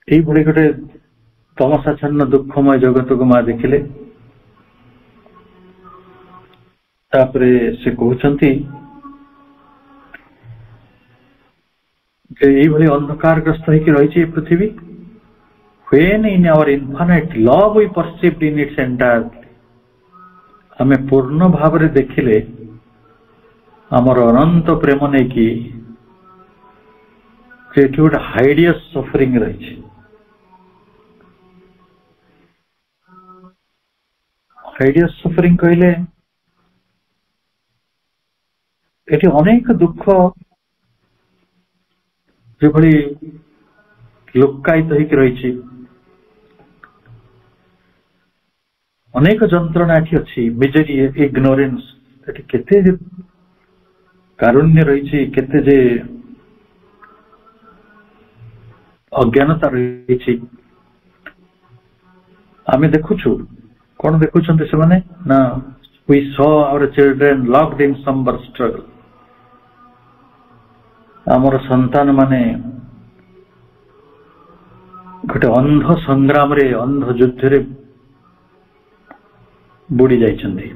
एई भली गोटे तमसाच्छन्न दुखमय जगत को मां देखिले तापरे से कहउछन्ति এইভাবে ଅନ୍ଧକାରଗ୍ରସ୍ତ ହେଇକି ରହିଛି ଏ ପୃଥିବୀ। When in our infinite love we perceived in its entirety, ଆମେ ପୂର୍ଣ୍ଣ ଭାବରେ ଦେଖିଲେ ଆମର ଅନନ୍ତ ପ୍ରେମ ନେଇକି ସେଠି ଗୋଟେ ହାଇଡିୟସ୍ ସଫରିଂ ରହିଛି। ହାଇଡିୟସ୍ ସଫରିଂ କହିଲେ ଏଠି ଅନେକ ଦୁଃଖ ଯେଭଳି ଲୁକାୟିତ ହେଇକି ରହିଛି, ଅନେକ ଯନ୍ତ୍ରଣା ଏଠି ଅଛି। ମିଜେରି, ଇଗ୍ନୋରେନ୍ସ, ଏଠି କେତେ ଯେ କାରୁଣ୍ୟ ରହିଛି, କେତେ ଯେ ଅଜ୍ଞାନତା ରହିଛି। ଆମେ ଦେଖୁଛୁ, କଣ ଦେଖୁଛନ୍ତି ସେମାନେ ନା we saw our children locked in somber struggle, ଆମର ସନ୍ତାନ ମାନେ ଗୋଟେ ଅନ୍ଧ ସଂଗ୍ରାମରେ, ଅନ୍ଧ ଯୁଦ୍ଧରେ ବୁଡି ଯାଇଛନ୍ତି।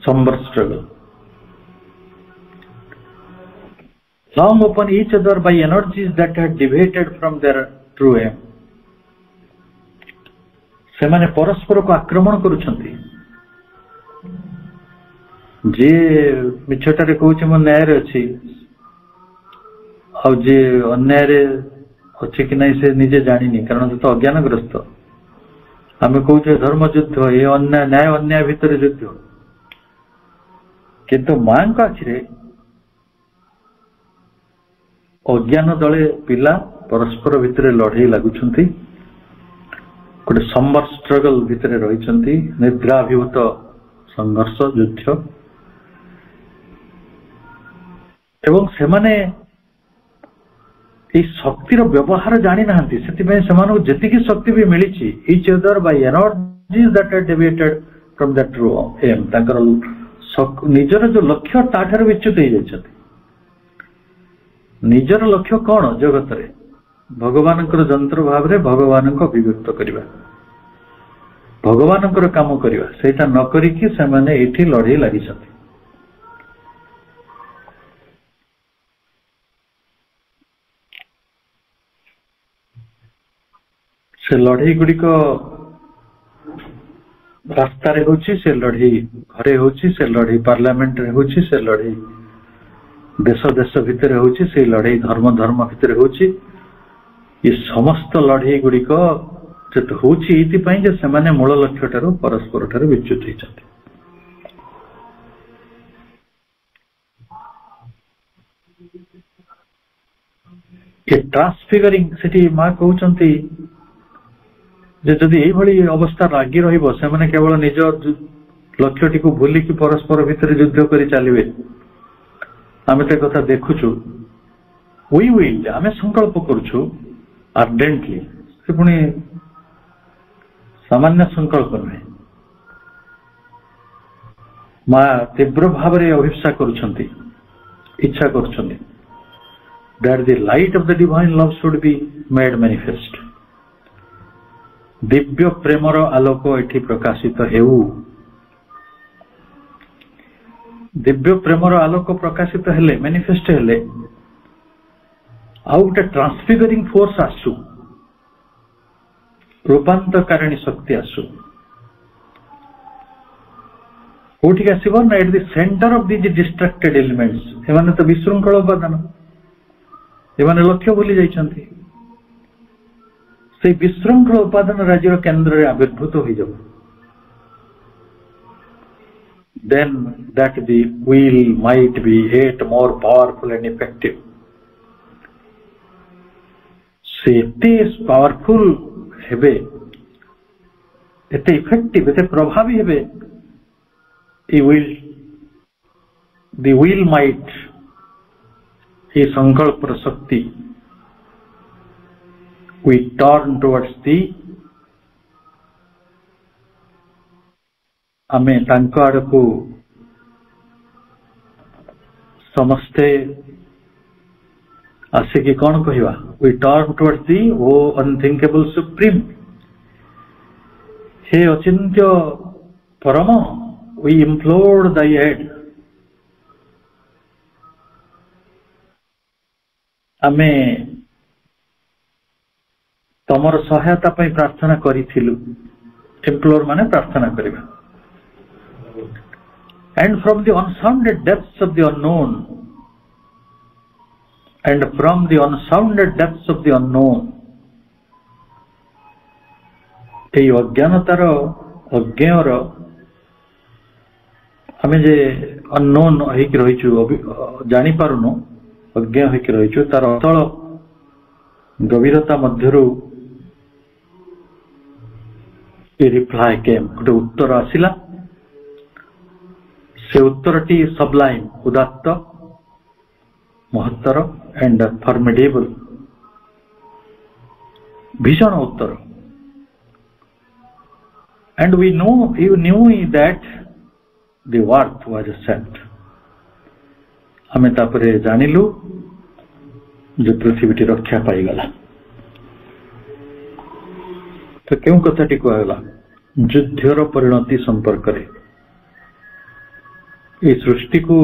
somber struggle, long upon each other by energies that had deviated from their true aim, ସେମାନେ ପରସ୍ପରକୁ ଆକ୍ରମଣ କରୁଛନ୍ତି। ଯିଏ ମିଛଟାରେ କହୁଛି ମୁଁ ନ୍ୟାୟରେ ଅଛି, ଆଉ ଯିଏ ଅନ୍ୟାୟରେ ଅଛି କି ନାହିଁ ସେ ନିଜେ ଜାଣିନି, କାରଣ ସେ ତ ଅଜ୍ଞାନଗ୍ରସ୍ତ। ଆମେ କହୁଛେ ଧର୍ମ ଯୁଦ୍ଧ, ଏ ଅନ୍ୟାୟ ନ୍ୟାୟ ଅନ୍ୟାୟ ଭିତରେ ଯୁଦ୍ଧ, କିନ୍ତୁ ମାଙ୍କ ଆଖିରେ ଅଜ୍ଞାନ ଦଳେ ପିଲା ପରସ୍ପର ଭିତରେ ଲଢେଇ ଲାଗୁଛନ୍ତି, ଗୋଟେ ସମ୍ବର ଷ୍ଟ୍ରଗଲ ଭିତରେ ରହିଛନ୍ତି, ନିଦ୍ରାଭିଭୂତ ସଂଘର୍ଷ ଯୁଦ୍ଧ। ଏବଂ ସେମାନେ এই ଶକ୍ତିର ବ୍ୟବହାର ଜାଣିନାହାନ୍ତି, ସେଥିପାଇଁ ସେମାନଙ୍କୁ ଯେତିକି ଶକ୍ତି ବି ମିଳିଛି, each other by energies that are deviated from the true aim, ତାଙ୍କର ନିଜର ଯୋଉ ଲକ୍ଷ୍ୟ ତାଠାରୁ ବିଚ୍ୟୁତ ହେଇଯାଇଛନ୍ତି। ନିଜର ଲକ୍ଷ୍ୟ କଣ ଜଗତରେ? ଭଗବାନଙ୍କର ଯନ୍ତ୍ର ଭାବରେ ଭଗବାନଙ୍କୁ ଅଭିବ୍ୟକ୍ତ କରିବା, ଭଗବାନଙ୍କର କାମ କରିବା। ସେଇଟା ନ କରିକି ସେମାନେ ଏଇଠି ଲଢେଇ ଲାଗିଛନ୍ତି। ସେ ଲଢେଇ ଗୁଡିକ ରାସ୍ତାରେ ହଉଛି, ସେ ଲଢେଇ ଘରେ ହଉଛି, ସେ ଲଢେଇ ପାର୍ଲାମେଣ୍ଟରେ ହଉଛି, ସେ ଲଢେଇ ଦେଶ ଦେଶ ଭିତରେ ହଉଛି, ସେ ଲଢେଇ ଧର୍ମ ଧର୍ମ ଭିତରେ ହଉଛି। ଏ ସମସ୍ତ ଲଢେଇ ଗୁଡିକ ହଉଛି ଏଇଥିପାଇଁ ଯେ ସେମାନେ ମୂଳ ଲକ୍ଷ୍ୟ ଠାରୁ ପରସ୍ପର ଠାରୁ ବିଚ୍ୟୁତ ହେଇଛନ୍ତି। ଏ ଟ୍ରାନ୍ସଫିଗରିଂ, ସେଠି ମା କହୁଛନ୍ତି ଯେ ଯଦି ଏଇଭଳି ଅବସ୍ଥା ଲାଗି ରହିବ, ସେମାନେ କେବଳ ନିଜ ଲକ୍ଷ୍ୟଟିକୁ ଭୁଲିକି ପରସ୍ପର ଭିତରେ ଯୁଦ୍ଧ କରି ଚାଲିବେ। ଆମେ ତ କଥା ଦେଖୁଛୁ। ଆମେ ସଂକଳ୍ପ କରୁଛୁ ଆର୍ଡେଣ୍ଟଲି, ସେ ପୁଣି ସାମାନ୍ୟ ସଂକଳ୍ପ ନୁହେଁ। ମା ତୀବ୍ର ଭାବରେ ଅଭିପ୍ସା କରୁଛନ୍ତି, ଇଚ୍ଛା କରୁଛନ୍ତି that the light of the divine love should be made manifest, ଦିବ୍ୟ ପ୍ରେମର ଆଲୋକ ଏଠି ପ୍ରକାଶିତ ହେଉ। ଦିବ୍ୟ ପ୍ରେମର ଆଲୋକ ପ୍ରକାଶିତ ହେଲେ, ମ୍ୟାନିଫେଷ୍ଟ ହେଲେ, ଆଉ ଗୋଟେ ଟ୍ରାନ୍ସଫିଗରିଂ ଫୋର୍ସ ଆସୁ, ରୂପାନ୍ତରକାରିଣୀ ଶକ୍ତି ଆସୁ। କୋଉଠିକି ଆସିବ ନା at the centre of these distracted elements. ଏମାନେ ତ ବିଶୃଙ୍ଖଳ ଉପାଦାନ, ଏମାନେ ଲକ୍ଷ୍ୟ ଭୁଲି ଯାଇଛନ୍ତି। ସେଇ ବିଶୃଙ୍ଖଳ ଉପାଦାନ ରାଜ୍ୟର କେନ୍ଦ୍ରରେ ଆବିର୍ଭୂତ ହୋଇଯାଉ। then that the will might be yet more powerful and effective. ସେ ଏତେ ପାୱାରଫୁଲ ହେବେ, ଏତେ ଇଫେକ୍ଟିଭ, ଏତେ ପ୍ରଭାବୀ ହେବେ, the will might, এই সংকল্পର ଶକ୍ତି, we turn towards the, ଆମେ ତାଙ୍କ ଆଡକୁ ସମସ୍ତେ ଆସିକି କଣ କହିବା? we turn towards the O unthinkable supreme, हे ଅଚିନ୍ତ୍ୟ ପରମ, we implore thy aid, ଆମେ ତମର ସହାୟତା ପାଇଁ ପ୍ରାର୍ଥନା କରିଥିଲୁ। ଏମ୍ପ୍ଲୋର ମାନେ ପ୍ରାର୍ଥନା କରିବା। And from the unsounded depths of the unknown, and from the unsounded depths of the unknown, এই অজ্ঞানতার অজ্ঞেয়র ଆମେ ଯେ ଅନନୋନ୍ ହେଇକି ରହିଛୁ, ଜାଣିପାରୁନୁ, ଅଜ୍ଞ ହେଇକି ରହିଛୁ, ତାର ଅତଳ ଗଭୀରତା ମଧ୍ୟରୁ ରିପ୍ଲାଏ କେମ୍, ଗୋଟେ ଉତ୍ତର ଆସିଲା। ସେ ଉତ୍ତରଟି ସବ୍ଲାଇମ୍, ଉଦାତ୍ତ, ମହତ୍ତର and formidable, ଭୀଷଣ ଉତ୍ତର। And you knew that the worth was set. ଆମେ ତାପରେ ଜାଣିଲୁ ଯେ ପୃଥିବୀଟି ରକ୍ଷା ପାଇଗଲା। ତ କେଉଁ କଥାଟି କୁହାଗଲା? ଯୁଦ୍ଧର ପରିଣତି ସମ୍ପର୍କରେ। এই ସୃଷ୍ଟିକୁ,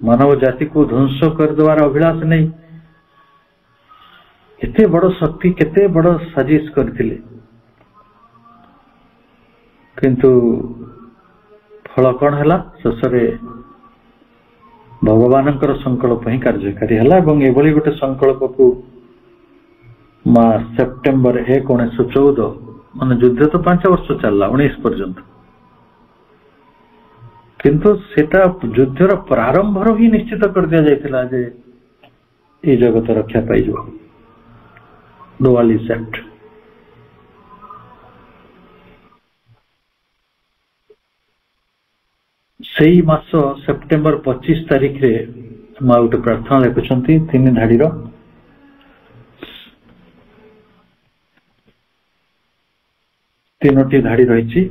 ମାନବ ଜାତିକୁ ଧ୍ୱଂସ କରିଦେବାର ଅଭିଳାଷ ନେଇ କେତେ ବଡ଼ ଶକ୍ତି, କେତେ ବଡ଼ ସାଜିଶ କରିଥିଲେ, କିନ୍ତୁ ଫଳ କଣ ହେଲା? ଶେଷରେ ଭଗବାନଙ୍କର ସଂକଳ୍ପ ହିଁ କାର୍ଯ୍ୟକାରୀ ହେଲା। ଏବଂ ଏଭଳି ଗୋଟେ ସଂକଳ୍ପକୁ ମା ସେପ୍ଟେମ୍ବର 1, 1914, ମାନେ ଯୁଦ୍ଧ ତ 5 ବର୍ଷ ଚାଲିଲା, 19 ପର୍ଯ୍ୟନ୍ତ, କିନ୍ତୁ ସେଟା ଯୁଦ୍ଧର ପ୍ରାରମ୍ଭରୁ ହିଁ ନିଶ୍ଚିତ କରିଦିଆଯାଇଥିଲା ଯେ এই ଜଗତ ରକ୍ଷା ପାଇଯିବ। The world is saved. ସେଇ ମାସ ସେପ୍ଟେମ୍ବର 25 ତାରିଖରେ ମା ଗୋଟେ ପ୍ରାର୍ଥନା ଲେଖୁଛନ୍ତି, 3 ଧାଡିର। ତିନୋଟି ଧାଡି ରହିଛି।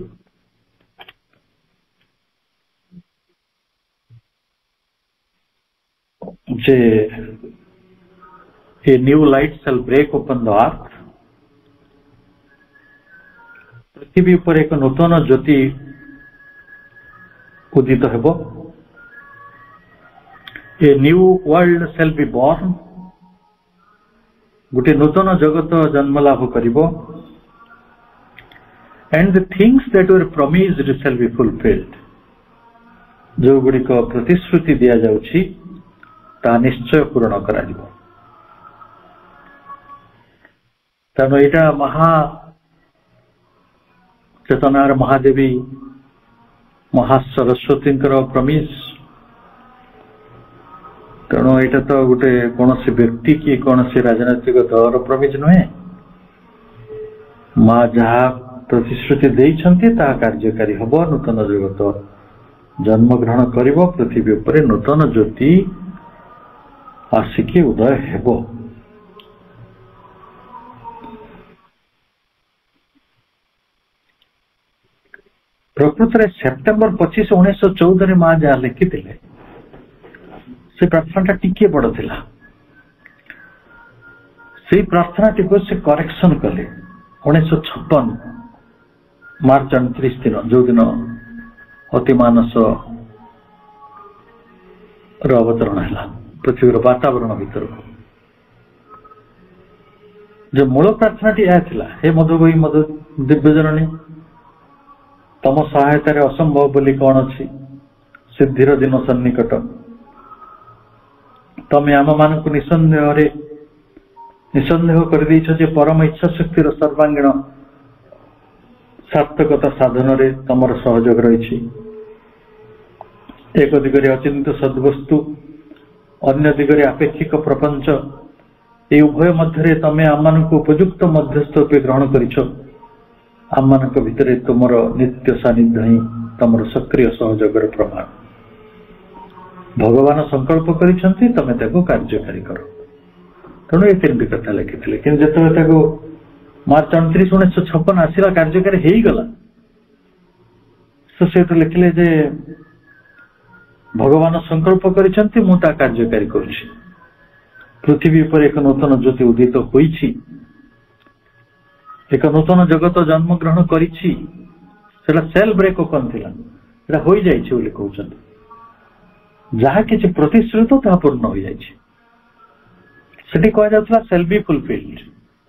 ଯେ a new light shall break upon the earth, ପୃଥିବୀ ଉପରେ ଏକ ନୂତନ ଜ୍ୟୋତି ଉଦିତ ହେବ। A new world shall be born, ଗୋଟେ ନୂତନ ଜଗତ ଜନ୍ମ ଲାଭ କରିବ। And the things that were promised shall be fulfilled, ଯେଉଁଗୁଡ଼ିକ ପ୍ରତିଶ୍ରୁତି ଦିଆଯାଉଛି ତାହା ନିଶ୍ଚୟ ପୂରଣ କରାଯିବ। ତେଣୁ ଏଇଟା ମହା ଚେତନାର ମହାଦେବୀ ମହାସରସ୍ୱତୀଙ୍କର ପ୍ରମିସ୍। ତେଣୁ ଏଇଟା ତ ଗୋଟେ କୌଣସି ବ୍ୟକ୍ତି କି କୌଣସି ରାଜନୈତିକ ଦଳର ପ୍ରମିସ୍ ନୁହେଁ। ମା ଯାହା ପ୍ରତିଶ୍ରୁତି ଦେଇଛନ୍ତି ତାହା କାର୍ଯ୍ୟକାରୀ ହବ। ନୂତନ ଜଗତ ଜନ୍ମଗ୍ରହଣ କରିବ, ପୃଥିବୀ ଉପରେ ନୂତନ ଜ୍ୟୋତି ଆସିକି ଉଦୟ ହେବ। ପ୍ରକୃତରେ ସେପ୍ଟେମ୍ବର 25, 1914 ମା ଯାହା ଲେଖିଥିଲେ ସେ ପ୍ରାର୍ଥନାଟା ଟିକେ ବଡ ଥିଲା। ସେଇ ପ୍ରାର୍ଥନାଟିକୁ ସେ କରେକ୍ସନ କଲେ 1956 ମାର୍ଚ୍ଚ 29 ଦିନ, ଯୋଉଦିନ ଅତିମାନସ ର ଅବତରଣ ହେଲା ପୃଥିବୀର ବାତାବରଣ ଭିତରକୁ। ଯେ ମୂଳ ପ୍ରାର୍ଥନାଟି ଏହା ଥିଲା, ହେ ମଧୁବହି ମଧୁ ଦିବ୍ୟଜନନୀ, ତମ ସହାୟତାରେ ଅସମ୍ଭବ ବୋଲି କଣ ଅଛି? ସିଦ୍ଧିର ଦିନ ସନ୍ନିକଟ। ତମେ ଆମମାନଙ୍କୁ ନିଃସନ୍ଦେହ କରିଦେଇଛ ଯେ ପରମ ଇଚ୍ଛା ଶକ୍ତିର ସର୍ବାଙ୍ଗୀନ ସାର୍ଥକତା ସାଧନରେ ତମର ସହଯୋଗ ରହିଛି। ଏକ ଦିଗରେ ଅଚିନ୍ତ୍ୟ ସଦ୍ବସ୍ତୁ, ଅନ୍ୟ ଦିଗରେ ଆପେକ୍ଷିକ ପ୍ରପଞ୍ଚ, এই ଉଭୟ ମଧ୍ୟରେ ତମେ ଆମମାନଙ୍କୁ ଉପଯୁକ୍ତ ମଧ୍ୟସ୍ଥ ରୂପେ ଗ୍ରହଣ କରିଛ। ଆମମାନଙ୍କ ଭିତରେ ତୁମର ନିତ୍ୟ ସାନ୍ନିଧ୍ୟ ହିଁ ତମର ସକ୍ରିୟ ସହଯୋଗର ପ୍ରମାଣ। ଭଗବାନ ସଂକଳ୍ପ କରିଛନ୍ତି, ତମେ ତାକୁ କାର୍ଯ୍ୟକାରୀ କର। ତେଣୁ ଏ 3ଟି କଥା ଲେଖିଥିଲେ। କିନ୍ତୁ ଯେତେବେଳେ ତାକୁ ମାର୍ଚ୍ଚ 29, 1956 ଆସିଲା, କାର୍ଯ୍ୟକାରୀ ହେଇଗଲା, ସେଠୁ ଲେଖିଲେ ଯେ ଭଗବାନ ସଂକଳ୍ପ କରିଛନ୍ତି, ମୁଁ ତା କାର୍ଯ୍ୟକାରୀ କରୁଛି। ପୃଥିବୀ ଉପରେ ଏକ ନୂତନ ଜ୍ୟୋତି ଉଦିତ ହୋଇଛି, ଏକ ନୂତନ ଜଗତ ଜନ୍ମଗ୍ରହଣ କରିଛି। ସେଟା ସେଲ୍ ବ୍ରେକ୍ ଓପନ୍ ଥିଲା, ସେଟା ହୋଇଯାଇଛି ବୋଲି କହୁଛନ୍ତି। ଯାହା କିଛି ପ୍ରତିଶ୍ରୁତ ତାହା ପୂର୍ଣ୍ଣ ହୋଇଯାଇଛି। ସେଠି କୁହାଯାଉଥିଲା ସେଲ୍ ବି ଫୁଲଫିଲ୍ଡ,